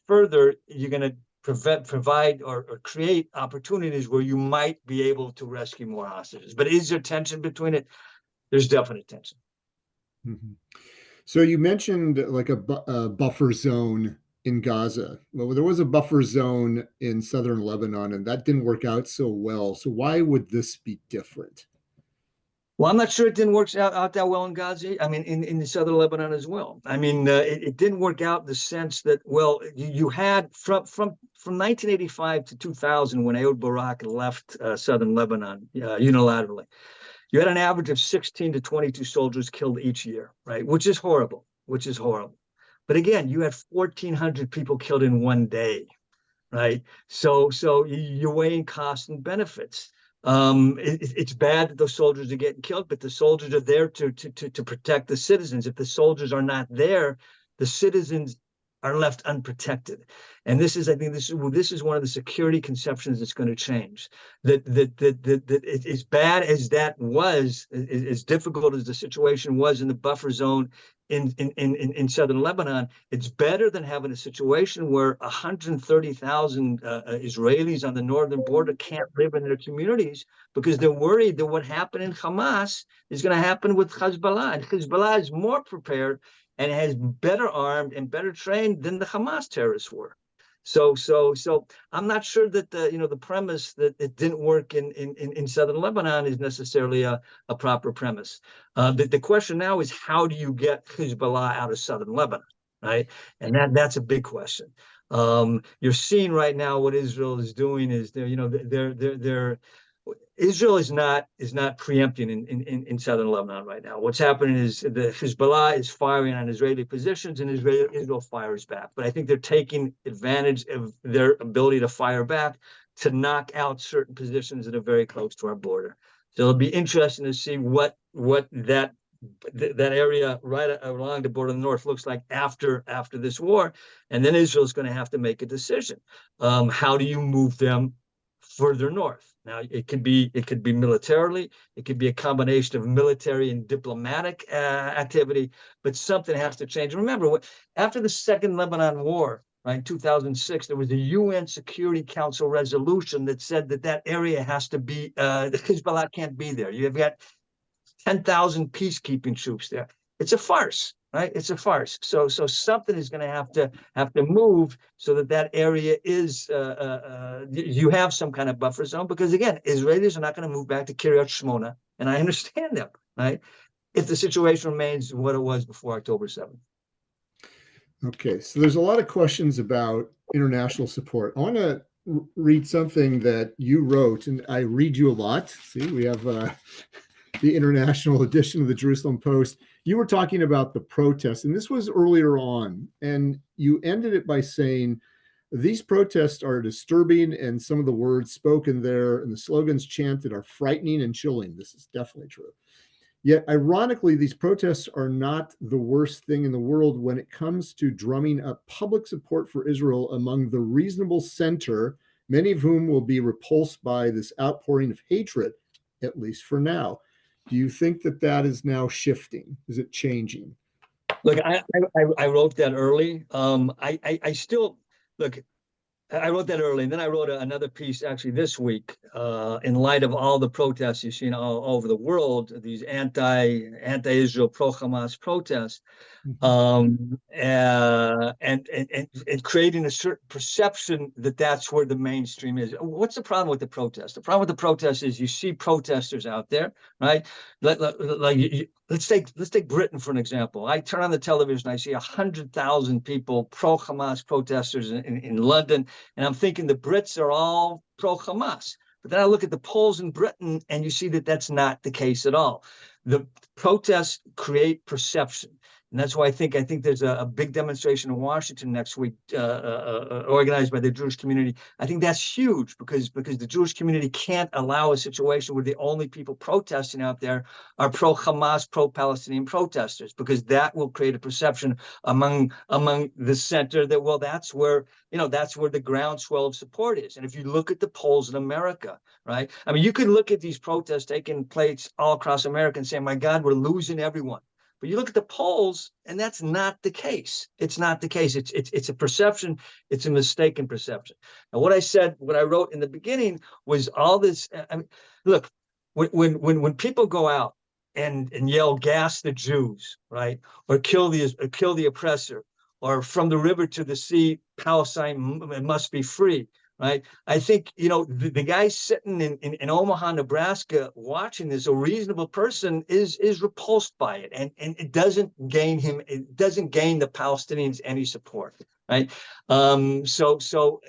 further, you're going to provide or create opportunities where you might be able to rescue more hostages. But is there tension between it? There's definite tension. Mm-hmm. So you mentioned like a buffer zone in Gaza. Well, there was a buffer zone in southern Lebanon, and that didn't work out so well. So why would this be different? Well, I'm not sure it didn't work out that well in Gaza. I mean, in the southern Lebanon as well. I mean, it didn't work out in the sense that, well, you had from 1985 to 2000, when Ehud Barak left southern Lebanon unilaterally, you had an average of 16 to 22 soldiers killed each year, right? Which is horrible, which is horrible. But again, you had 1,400 people killed in one day, right? So you're weighing costs and benefits. It's bad that those soldiers are getting killed, but the soldiers are there to protect the citizens. If the soldiers are not there, the citizens are left unprotected. And I think this is one of the security conceptions that's going to change. That as bad as that was, as difficult as the situation was in the buffer zone in southern Lebanon, it's better than having a situation where 130,000 Israelis on the northern border can't live in their communities because they're worried that what happened in Hamas is going to happen with Hezbollah. And Hezbollah is more prepared and has better armed and better trained than the Hamas terrorists were. So I'm not sure that the premise that it didn't work in southern Lebanon is necessarily a proper premise. The question now is, how do you get Hezbollah out of southern Lebanon, right? And that's a big question. You're seeing right now what Israel is doing is they're Israel is not preempting in southern Lebanon right now. What's happening is the Hezbollah is firing on Israeli positions, and Israel fires back. But I think they're taking advantage of their ability to fire back to knock out certain positions that are very close to our border. So it'll be interesting to see what that area right along the border of the north looks like after this war, and then Israel's going to have to make a decision. How do you move them further north? Now, it could be militarily, it could be a combination of military and diplomatic activity, but something has to change. Remember, after the Second Lebanon War, right, in 2006, there was a UN Security Council resolution that said that area has to be, the Hezbollah can't be there. You've got 10,000 peacekeeping troops there. it's a farce, right? It's a farce. So something is going to have to move so that area is you have some kind of buffer zone, because again, Israelis are not going to move back to Kiryat Shmona, and I understand them, right? If the situation remains what it was before October 7th. Okay, so there's a lot of questions about international support. I want to read something that you wrote, and I read you a lot. See, we have the international edition of the Jerusalem Post. You were talking about the protests, and this was earlier on, and you ended it by saying, these protests are disturbing, and some of the words spoken there and the slogans chanted are frightening and chilling. This is definitely true. Yet, ironically, these protests are not the worst thing in the world when it comes to drumming up public support for Israel among the reasonable center, many of whom will be repulsed by this outpouring of hatred, at least for now. Do you think that is now shifting? Is it changing? Look, I wrote that early. I still look. I wrote that early, and then I wrote another piece actually this week, in light of all the protests you've seen all over the world, these anti-Israel, pro-Hamas protests, and creating a certain perception that that's where the mainstream is. What's the problem with the protest? The problem with the protest is you see protesters out there, right? Let's take Britain for an example. I turn on the television, I see 100,000 people, pro-Hamas protesters in London, and I'm thinking the Brits are all pro-Hamas. But then I look at the polls in Britain, and you see that that's not the case at all. The protests create perception. And that's why I think there's a big demonstration in Washington next week, organized by the Jewish community. I think that's huge because the Jewish community can't allow a situation where the only people protesting out there are pro-Hamas, pro-Palestinian protesters, because that will create a perception among the center that, well, that's where the groundswell of support is. And if you look at the polls in America, right? I mean, you can look at these protests taking place all across America and say, my God, we're losing everyone. But you look at the polls, and that's not the case. It's not the case. It's a perception. It's a mistaken perception. Now, what I wrote in the beginning was all this. I mean, look, when people go out and yell, "Gas the Jews," right, or kill the oppressor, or from the river to the sea, Palestine must be free. Right. I think, the guy sitting in Omaha, Nebraska, watching this, a reasonable person is repulsed by it. And it doesn't gain the Palestinians any support. Right. So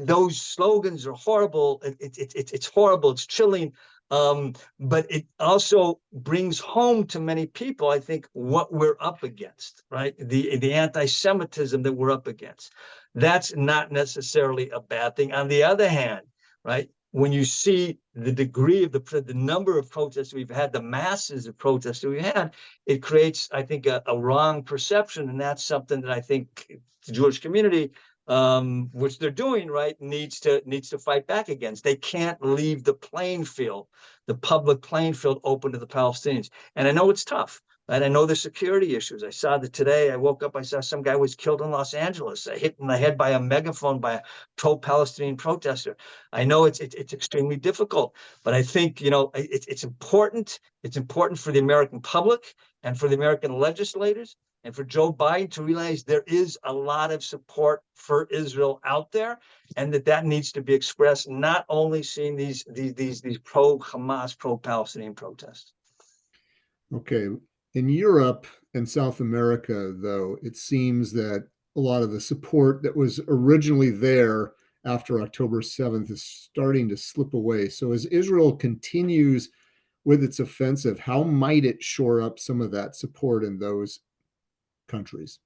those slogans are horrible. It's horrible. It's chilling. But it also brings home to many people, I think, what we're up against, right? The anti-Semitism that we're up against. That's not necessarily a bad thing. On the other hand, right, when you see the degree of the number of protests we've had, the masses of protests that we've had, it creates, I think, a wrong perception. And that's something that I think the Jewish community, which they're doing, right, needs to fight back against. They can't leave the public playing field open to the Palestinians. And I know it's tough. Right? I know there's security issues. I saw that today. I woke up, I saw some guy was killed in Los Angeles, hit in the head by a megaphone by a pro-Palestinian protester. I know it's extremely difficult, but I think, it's important. It's important for the American public and for the American legislators and for Joe Biden to realize there is a lot of support for Israel out there, and that needs to be expressed, not only seeing these pro-Hamas, pro-Palestinian protests. Okay. In Europe and South America, though, it seems that a lot of the support that was originally there after October 7th is starting to slip away. So as Israel continues with its offensive, how might it shore up some of that support in those countries?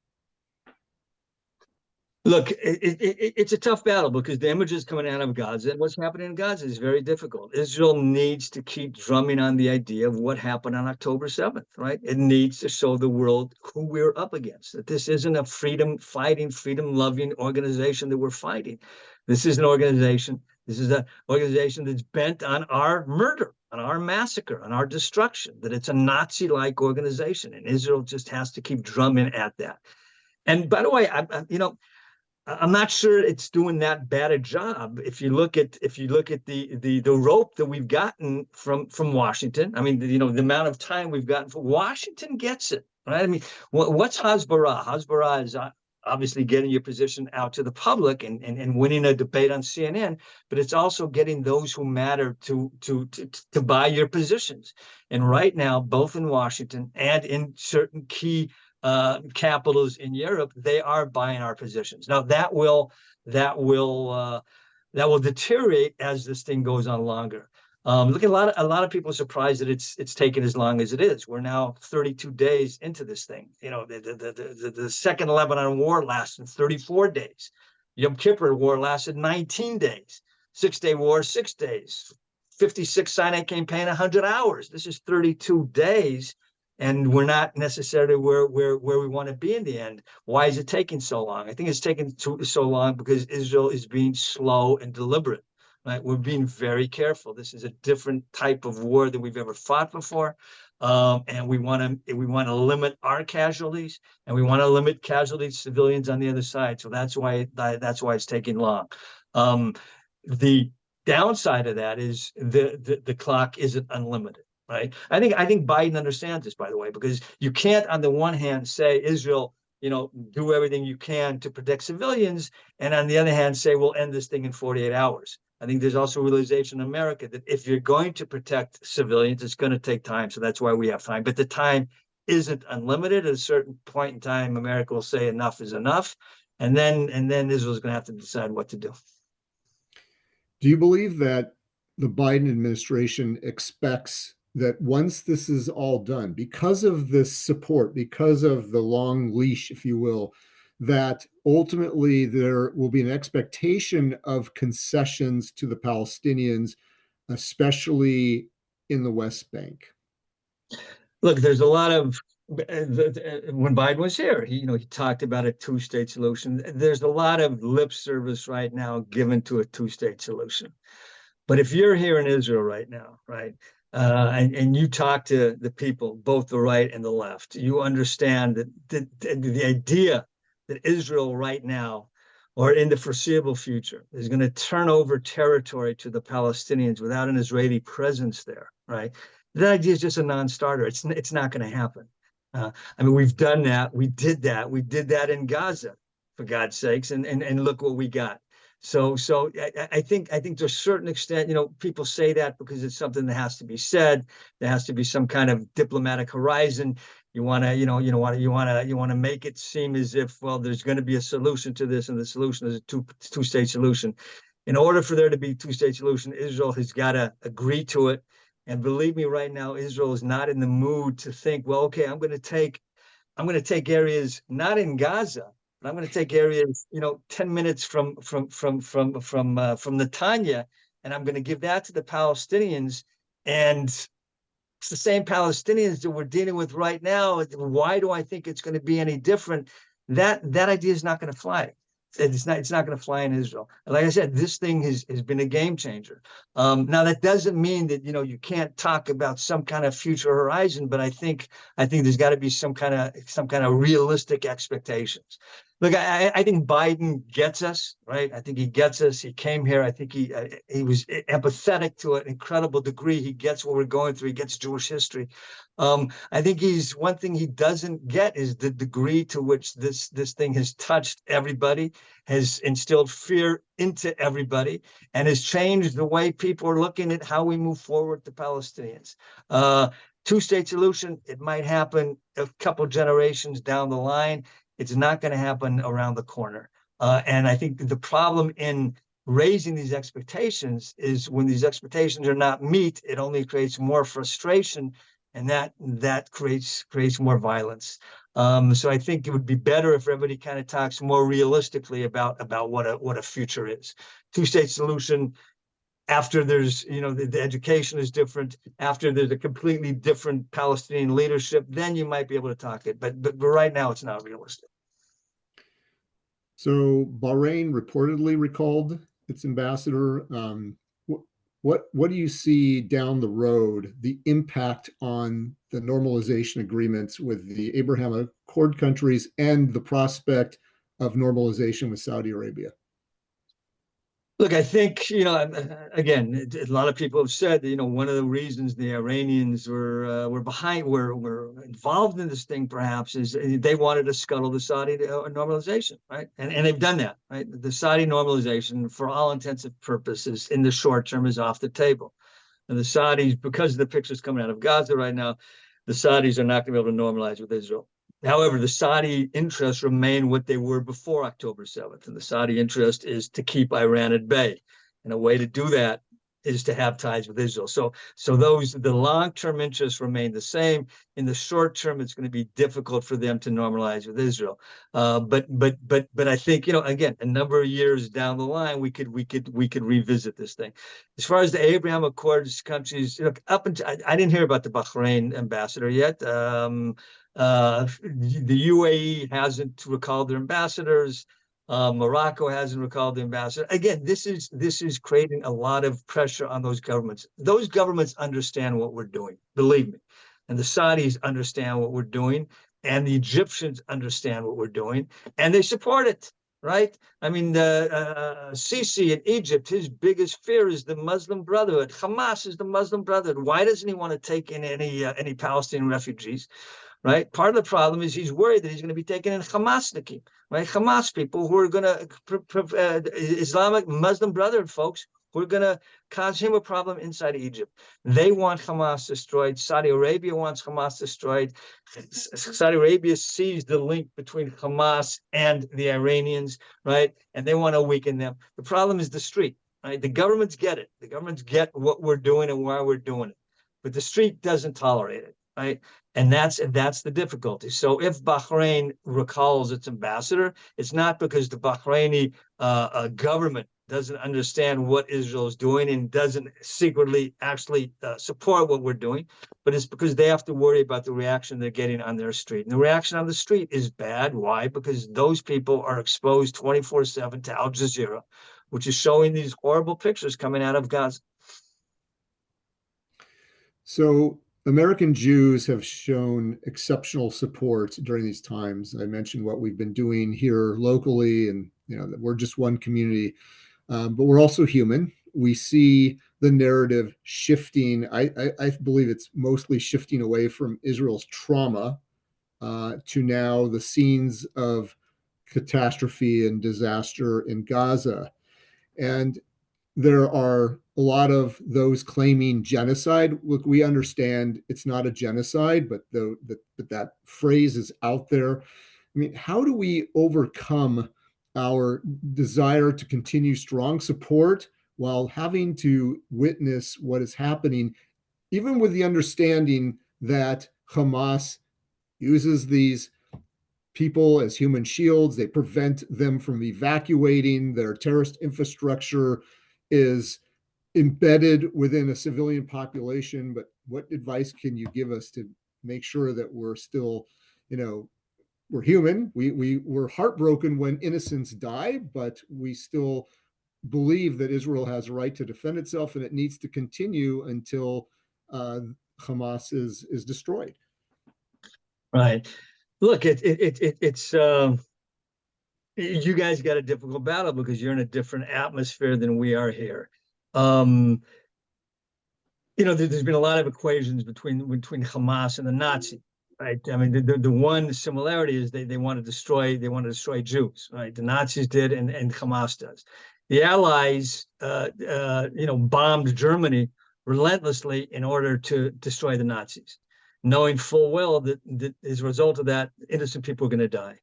Look, it's a tough battle because the images coming out of Gaza and what's happening in Gaza is very difficult. Israel needs to keep drumming on the idea of what happened on October 7th, right? It needs to show the world who we're up against, that this isn't a freedom-fighting, freedom-loving organization that we're fighting. This is an organization that's bent on our murder, on our massacre, on our destruction, that it's a Nazi-like organization, and Israel just has to keep drumming at that. And by the way, I'm not sure it's doing that bad a job. If you look at the rope that we've gotten from Washington, I mean, the amount of time we've gotten from Washington gets it, right? I mean, what's Hasbara? Hasbara is obviously getting your position out to the public and winning a debate on CNN, but it's also getting those who matter to buy your positions. And right now, both in Washington and in certain key capitals in Europe, they are buying our positions. Now that will that will deteriorate as this thing goes on longer. Look, a lot of people are surprised that it's taken as long as it is. We're now 32 days into this thing. The second Lebanon war lasted 34 days. Yom Kippur war lasted 19 days. 6 Day war, 6 days. 56 Sinai campaign, 100 hours. This is 32 days, and we're not necessarily where we want to be in the end. Why is it taking so long? I think it's taking so long because Israel is being slow and deliberate. Right? We're being very careful. This is a different type of war than we've ever fought before, and we want to limit our casualties, and we want to limit casualties civilians on the other side. So that's why it's taking long. The downside of that is the clock isn't unlimited. Right. I think Biden understands this, by the way, because you can't, on the one hand, say Israel, do everything you can to protect civilians, and on the other hand, say we'll end this thing in 48 hours. I think there's also a realization in America that if you're going to protect civilians, it's going to take time. So that's why we have time. But the time isn't unlimited. At a certain point in time, America will say enough is enough, and then Israel's going to have to decide what to do. Do you believe that the Biden administration expects that once this is all done, because of this support, because of the long leash, if you will, that ultimately there will be an expectation of concessions to the Palestinians, especially in the West Bank? Look, there's a lot of when Biden was here, he talked about a two-state solution. There's a lot of lip service right now given to a two-state solution. But if you're here in Israel right now, right, and you talk to the people, both the right and the left, you understand that the idea that Israel right now or in the foreseeable future is going to turn over territory to the Palestinians without an Israeli presence there, right? That idea is just a non-starter. It's not going to happen. I mean, we've done that. We did that. We did that in Gaza, for God's sakes, and look what we got. So I think to a certain extent, people say that because it's something that has to be said. There has to be some kind of diplomatic horizon. You want to make it seem as if, well, there's going to be a solution to this, and the solution is a two-state solution. In order for there to be a two-state solution, Israel has got to agree to it. And believe me, right now, Israel is not in the mood to think, well, okay, I'm going to take areas not in Gaza, but I'm going to take areas, 10 minutes from Netanya, and I'm going to give that to the Palestinians. And it's the same Palestinians that we're dealing with right now. Why do I think it's going to be any different? That idea is not going to fly. It's not going to fly in Israel. And like I said, this thing has been a game changer. Now that doesn't mean that you can't talk about some kind of future horizon, but I think there's got to be some kind of realistic expectations. Look, I think Biden gets us, right? I think he gets us. He came here. I think he was empathetic to an incredible degree. He gets what we're going through. He gets Jewish history. I think one thing he doesn't get is the degree to which this thing has touched everybody, has instilled fear into everybody, and has changed the way people are looking at how we move forward to Palestinians. Two-state solution, it might happen a couple generations down the line. It's not going to happen around the corner. And I think the problem in raising these expectations is when these expectations are not met, it only creates more frustration, and that creates more violence. So I think it would be better if everybody kind of talks more realistically about what a future is. Two-state solution, after there's, the education is different, after there's a completely different Palestinian leadership, then you might be able to talk it. But right now, it's not realistic. So Bahrain reportedly recalled its ambassador. What do you see down the road, the impact on the normalization agreements with the Abraham Accord countries and the prospect of normalization with Saudi Arabia? Look, I think, again, a lot of people have said that, one of the reasons the Iranians were involved in this thing, perhaps, is they wanted to scuttle the Saudi normalization, right? And they've done that, right? The Saudi normalization, for all intents and purposes, in the short term, is off the table. And the Saudis, because of the pictures coming out of Gaza right now, the Saudis are not going to be able to normalize with Israel. However, the Saudi interests remain what they were before October 7th. And the Saudi interest is to keep Iran at bay. And a way to do that is to have ties with Israel. So the long-term interests remain the same. In the short term, it's going to be difficult for them to normalize with Israel. But I think, again, a number of years down the line, we could revisit this thing. As far as the Abraham Accords countries, look, up until I didn't hear about the Bahrain ambassador yet. The UAE hasn't recalled their ambassadors. Morocco hasn't recalled the ambassador. Again, this is creating a lot of pressure on those governments. Those governments understand what we're doing, believe me. And the Saudis understand what we're doing, and the Egyptians understand what we're doing, and they support it, right? I mean, Sisi in Egypt, his biggest fear is the Muslim Brotherhood. Hamas is the Muslim Brotherhood. Why doesn't he want to take in any Palestinian refugees? Right. Part of the problem is he's worried that he's going to be taken in Hamasnikim, right? Hamas people who are going to Islamic Muslim Brotherhood folks who are going to cause him a problem inside of Egypt. They want Hamas destroyed. Saudi Arabia wants Hamas destroyed. Saudi Arabia sees the link between Hamas and the Iranians, right? And they want to weaken them. The problem is the street, right? The governments get it. The governments get what we're doing and why we're doing it. But the street doesn't tolerate it, right? And that's the difficulty. So if Bahrain recalls its ambassador, it's not because the Bahraini government doesn't understand what Israel is doing and doesn't secretly actually support what we're doing, but it's because they have to worry about the reaction they're getting on their street. And the reaction on the street is bad. Why? Because those people are exposed 24/7 to Al Jazeera, which is showing these horrible pictures coming out of Gaza. So American Jews have shown exceptional support during these times. I mentioned what we've been doing here locally, and that we're just one community, but we're also human. We see the narrative shifting. I believe it's mostly shifting away from Israel's trauma to now the scenes of catastrophe and disaster in Gaza. And there are a lot of those claiming genocide. Look, we understand it's not a genocide, but that phrase is out there. I mean, how do we overcome our desire to continue strong support while having to witness what is happening, even with the understanding that Hamas uses these people as human shields? They prevent them from evacuating. Their terrorist infrastructure is embedded within a civilian population. But what advice can you give us to make sure that we're still, we're human? We're heartbroken when innocents die, but we still believe that Israel has a right to defend itself, and it needs to continue until Hamas is destroyed. Right. Look, it's you guys got a difficult battle because you're in a different atmosphere than we are here. There's been a lot of equations between Hamas and the Nazi, right? I mean, the one similarity is they want to destroy Jews, right? The Nazis did, and Hamas does. The Allies, bombed Germany relentlessly in order to destroy the Nazis, knowing full well that as a result of that, innocent people are going to die.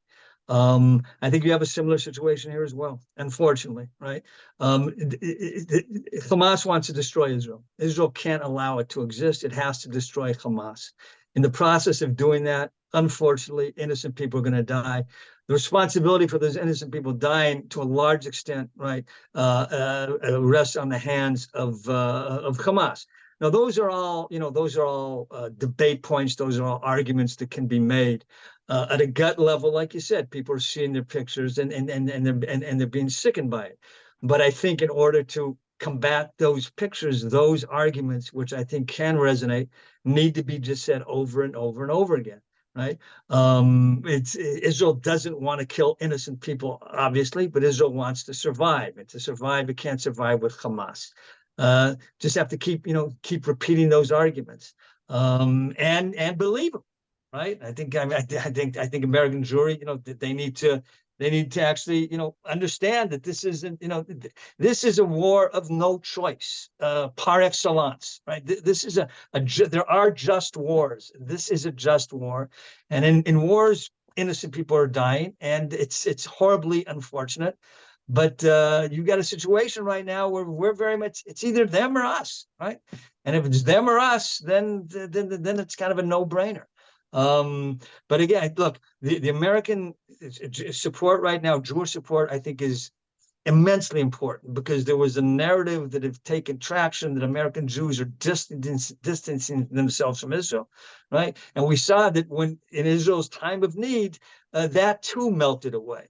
I think you have a similar situation here as well, unfortunately, right? Hamas wants to destroy Israel. Israel can't allow it to exist. It has to destroy Hamas. In the process of doing that, unfortunately, innocent people are going to die. The responsibility for those innocent people dying, to a large extent, right, rests on the hands of Hamas. Now, those are all debate points. Those are all arguments that can be made. At a gut level, like you said, people are seeing their pictures and they're being sickened by it. But I think in order to combat those pictures, those arguments, which I think can resonate, need to be just said over and over and over again. right? Israel doesn't want to kill innocent people, obviously, but Israel wants to survive, and to survive, it can't survive with Hamas. Just have to keep repeating those arguments, and believe them, right? I think American Jewry, they need to actually, understand that this isn't, this is a war of no choice, par excellence, right? This is there are just wars. This is a just war, and in wars, innocent people are dying, and it's horribly unfortunate. But you've got a situation right now where we're very much, it's either them or us, right? And if it's them or us, then it's kind of a no-brainer. But again, look, the American support right now, Jewish support, I think is immensely important, because there was a narrative that have taken traction that American Jews are distancing themselves from Israel, right? And we saw that when in Israel's time of need, that too melted away.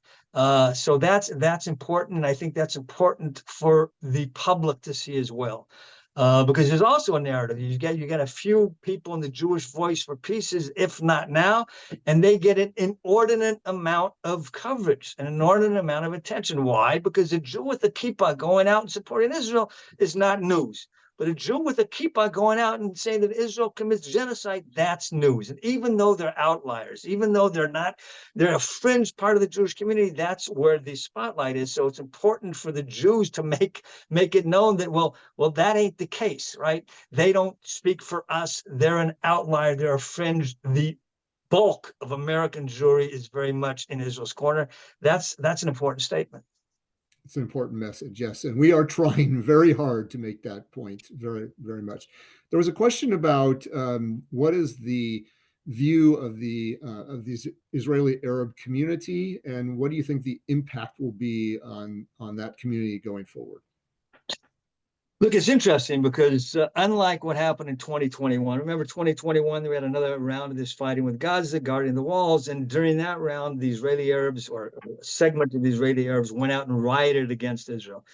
So that's important, and I think that's important for the public to see as well. Because there's also a narrative. You get a few people in the Jewish Voice for Pieces, if not now, and they get an inordinate amount of coverage, an inordinate amount of attention. Why? Because a Jew with a kippah going out and supporting Israel is not news. But a Jew with a kippah going out and saying that Israel commits genocide, that's news. And even though they're outliers, even though they're a fringe part of the Jewish community, that's where the spotlight is. So it's important for the Jews to make it known that, well, that ain't the case, right? They don't speak for us. They're an outlier. They're a fringe. The bulk of American Jewry is very much in Israel's corner. That's an important statement. It's an important message, yes. And we are trying very hard to make that point, very, very much. There was a question about what is the view of these Israeli Arab community, and what do you think the impact will be on that community going forward? Look, it's interesting because unlike what happened in 2021, remember 2021, we had another round of this fighting with Gaza, guarding the walls. And during that round, the Israeli Arabs, or a segment of the Israeli Arabs, went out and rioted against Israel.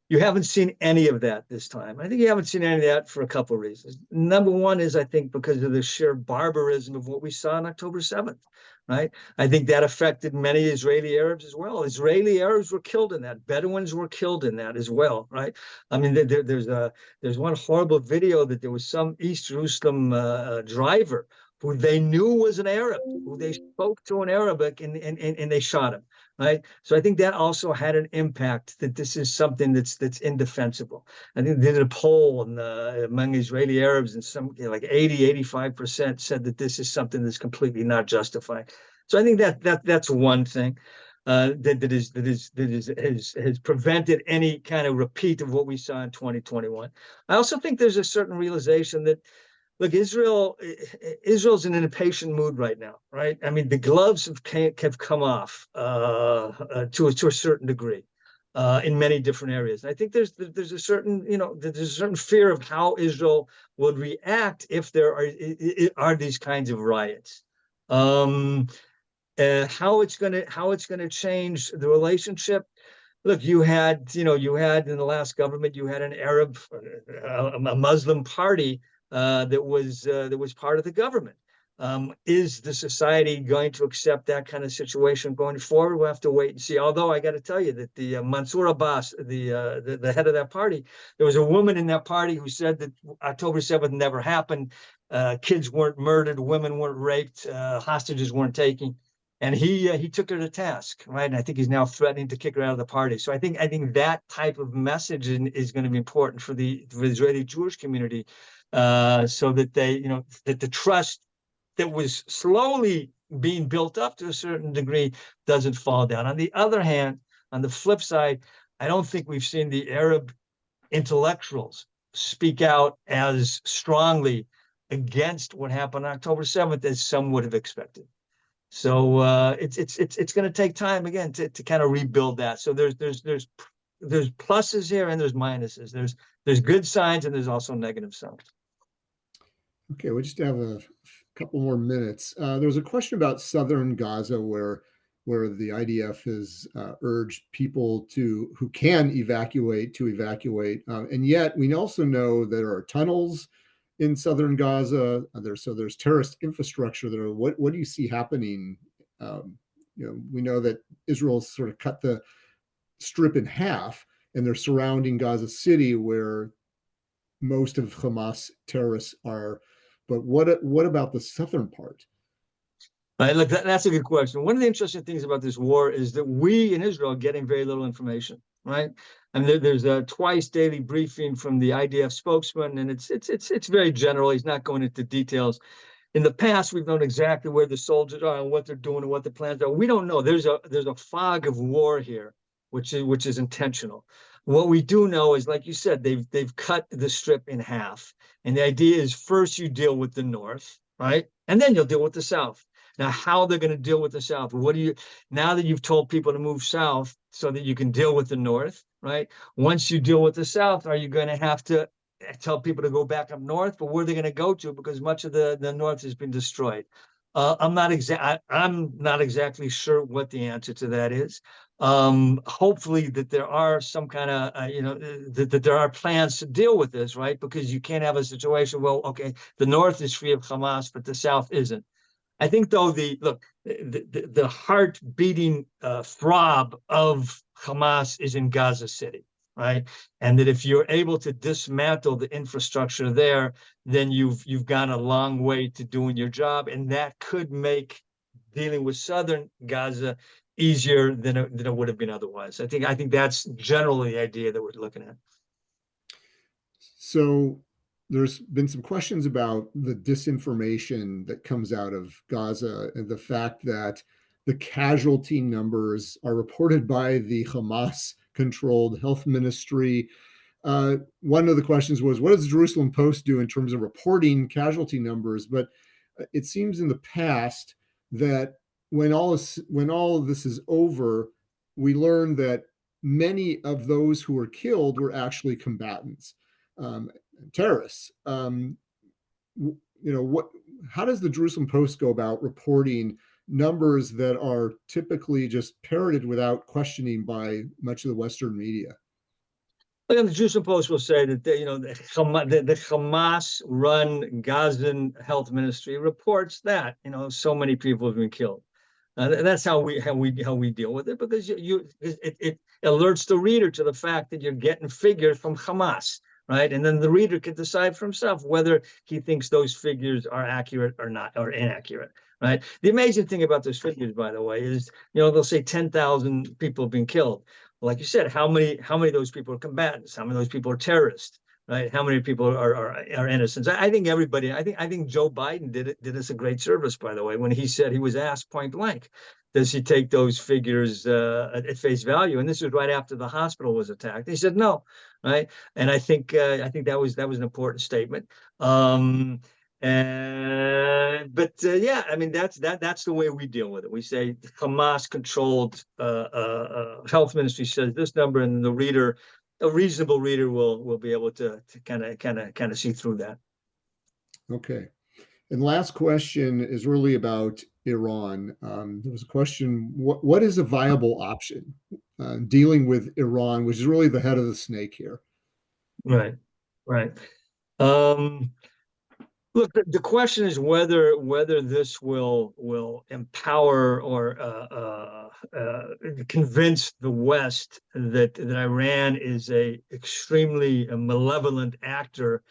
You haven't seen any of that this time. I think you haven't seen any of that for a couple of reasons. Number one is, I think, because of the sheer barbarism of what we saw on October 7th, right? I think that affected many Israeli Arabs as well. Israeli Arabs were killed in that. Bedouins were killed in that as well, right? I mean, there's one horrible video that there was some East Jerusalem driver who they knew was an Arab, who they spoke to in Arabic, and they shot him. Right. So I think that also had an impact, that this is something that's indefensible. I think they did a poll among Israeli Arabs, and like 85% said that this is something that's completely not justified. So I think that's one thing that has prevented any kind of repeat of what we saw in 2021. I also think there's a certain realization that, look, Israel's in an impatient mood right now, right? I mean, the gloves have come off to a certain degree in many different areas. And I think there's a certain fear of how Israel would react if there are these kinds of riots. How it's gonna change the relationship. Look, you had in the last government, you had an Arab, a Muslim party that was part of the government. Is the society going to accept that kind of situation going forward? We'll have to wait and see. Although I got to tell you that the Mansour Abbas, the head of that party, there was a woman in that party who said that October 7th never happened. Kids weren't murdered, women weren't raped, hostages weren't taken. And he took her to task, right? And I think he's now threatening to kick her out of the party. So I think that type of messaging is going to be important for the Israeli Jewish community, so that that the trust that was slowly being built up to a certain degree doesn't fall down. On the other hand, on the flip side, I don't think we've seen the Arab intellectuals speak out as strongly against what happened on October 7th as some would have expected. So it's going to take time again to kind of rebuild that. So there's pluses here and there's minuses. There's good signs and there's also negative signs. Okay, we just have a couple more minutes. There was a question about southern Gaza where the IDF has urged people who can evacuate to evacuate, and yet we also know there are tunnels in southern Gaza. There's terrorist infrastructure there. What do you see happening? We know that Israel's sort of cut the strip in half, and they're surrounding Gaza City, where most of Hamas terrorists are. But what about the southern part? Right, look, that's a good question. One of the interesting things about this war is that we in Israel are getting very little information, right? And there's a twice daily briefing from the IDF spokesman, and it's very general. He's not going into details. In the past, we've known exactly where the soldiers are and what they're doing and what the plans are. We don't know. There's a fog of war here, which is intentional. What we do know is, like you said, they've cut the strip in half, and the idea is first you deal with the north, right, and then you'll deal with the south. Now, how they're going to deal with the south? Now that you've told people to move south so that you can deal with the north, right? Once you deal with the south, are you going to have to tell people to go back up north? But where are they going to go to? Because much of the north has been destroyed. I'm not exactly sure what the answer to that is. Hopefully that there are some kind of that there are plans to deal with this, right? Because you can't have a situation, well, okay, the north is free of Hamas, but the south isn't. I think, though, the heart beating throb of Hamas is in Gaza City, right? And that if you're able to dismantle the infrastructure there, then you've gone a long way to doing your job, and that could make dealing with southern Gaza easier than it would have been otherwise. I think that's generally the idea that we're looking at. So there's been some questions about the disinformation that comes out of Gaza and the fact that the casualty numbers are reported by the Hamas controlled health ministry. One of the questions was, what does the Jerusalem Post do in terms of reporting casualty numbers? But it seems in the past that when all of this is over, we learn that many of those who were killed were actually combatants, terrorists. How does the Jerusalem Post go about reporting numbers that are typically just parroted without questioning by much of the Western media? The Jerusalem Post will say that the Hamas-run Gazan health ministry reports that so many people have been killed. That's how we deal with it, because it alerts the reader to the fact that you're getting figures from Hamas, right? And then the reader can decide for himself whether he thinks those figures are accurate or not, or inaccurate, right? The amazing thing about those figures, by the way, is they'll say 10,000 people have been killed. Like you said, how many of those people are combatants? How many of those people are terrorists? Right? How many people are innocents? I think everybody. I think Joe Biden did us a great service, by the way, when he said, he was asked point blank, does he take those figures at face value? And this was right after the hospital was attacked. He said no, right? And I think that was an important statement. Yeah, I mean, that's the way we deal with it. We say Hamas controlled health ministry says this number, and a reasonable reader will be able to kind of see through that. Okay. And last question is really about Iran. There was a question: what is a viable option dealing with Iran, which is really the head of the snake here? Right, right. Look, the question is whether this will empower or convince the West that Iran is a extremely malevolent actor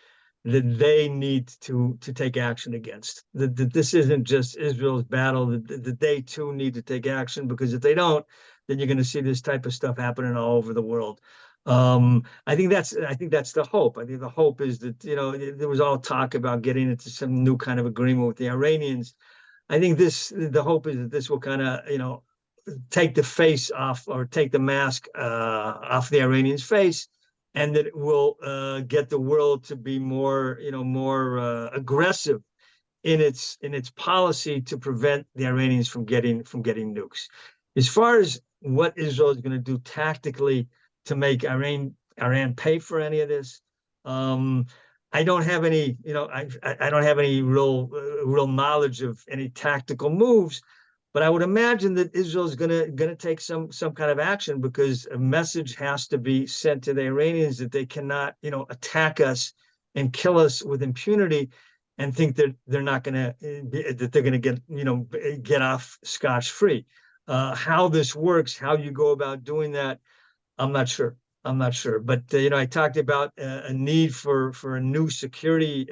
that they need to take action against. That this isn't just Israel's battle. That they too need to take action, because if they don't, then you're going to see this type of stuff happening all over the world. I think that's the hope. I think the hope is that there was all talk about getting into some new kind of agreement with the Iranians. I think the hope is that this will kind of take the face off, or take the mask off the Iranians' face, and that it will get the world to be more aggressive in its policy to prevent the Iranians from getting nukes. As far as what Israel is going to do tactically to make Iran pay for any of this, I don't have any I don't have any real knowledge of any tactical moves. But I would imagine that Israel is going to take some kind of action, because a message has to be sent to the Iranians that they cannot attack us and kill us with impunity and think that they're not going to, that they're going to get, get off scotch-free. How this works, how you go about doing that, I'm not sure. I'm not sure. But, I talked about a need for a new security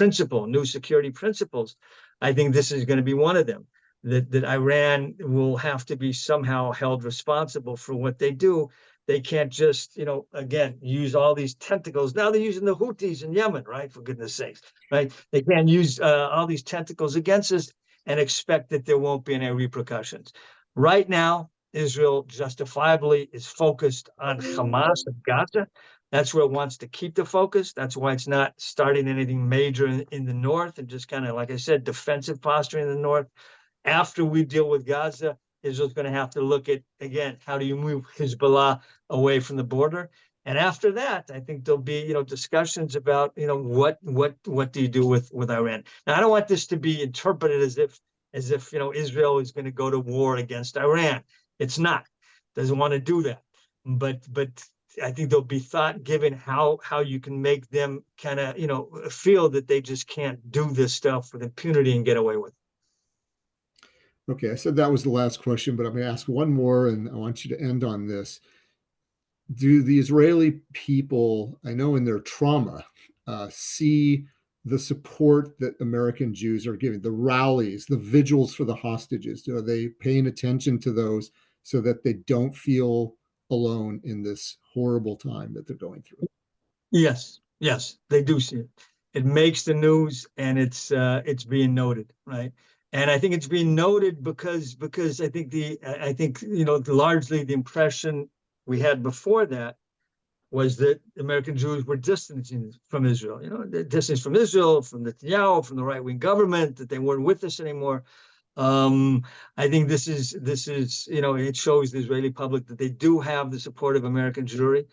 new security principles. I think this is going to be one of them, that Iran will have to be somehow held responsible for what they do. They can't just, again, use all these tentacles. Now they're using the Houthis in Yemen, right? For goodness sakes, right? They can't use all these tentacles against us and expect that there won't be any repercussions. Right now, Israel justifiably is focused on Hamas and Gaza. That's where it wants to keep the focus. That's why it's not starting anything major in the north and just kind of, like I said, defensive posture in the north. After we deal with Gaza, Israel's going to have to look at, again, how do you move Hezbollah away from the border? And after that, I think there'll be, discussions about, what do you do with Iran? Now, I don't want this to be interpreted as if, Israel is going to go to war against Iran. It's not. Doesn't want to do that. But I think there'll be thought given how you can make them kind of, feel that they just can't do this stuff with impunity and get away with it. Okay, I said that was the last question, but I'm going to ask one more, and I want you to end on this. Do the Israeli people, I know in their trauma, see the support that American Jews are giving, the rallies, the vigils for the hostages? Are they paying attention to those so that they don't feel alone in this horrible time that they're going through? Yes, they do see it. It makes the news, and it's being noted, right? And I think it's being noted because I think largely the impression we had before that was that American Jews were distancing from Israel, distance from Israel, from Netanyahu, from the right-wing government, that they weren't with us anymore. I think this is it shows the Israeli public that they do have the support of American Jewry.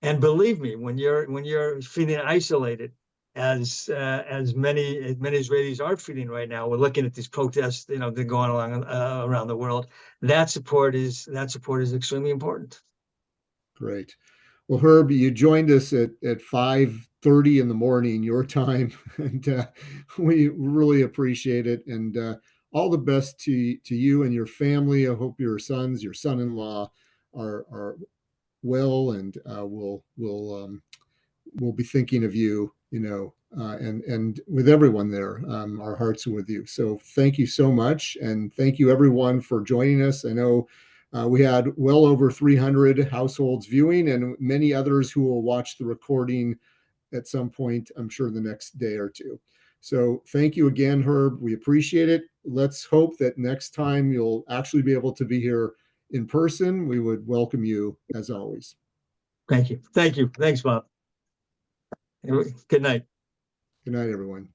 And believe me, when you're feeling isolated, as many Israelis are feeling right now, we're looking at these protests, they're going along around the world. That support is extremely important. Great. Well, Herb, you joined us at 5:30 in the morning your time, and we really appreciate it. And all the best to you and your family. I hope your sons, your son-in-law, are well, and we'll be thinking of you. And with everyone there, our hearts are with you. So thank you so much, and thank you everyone for joining us. I know. We had well over 300 households viewing, and many others who will watch the recording at some point, I'm sure the next day or two. So thank you again, Herb. We appreciate it. Let's hope that next time you'll actually be able to be here in person. We would welcome you as always. Thank you. Thanks, Bob. Good night. Good night, everyone.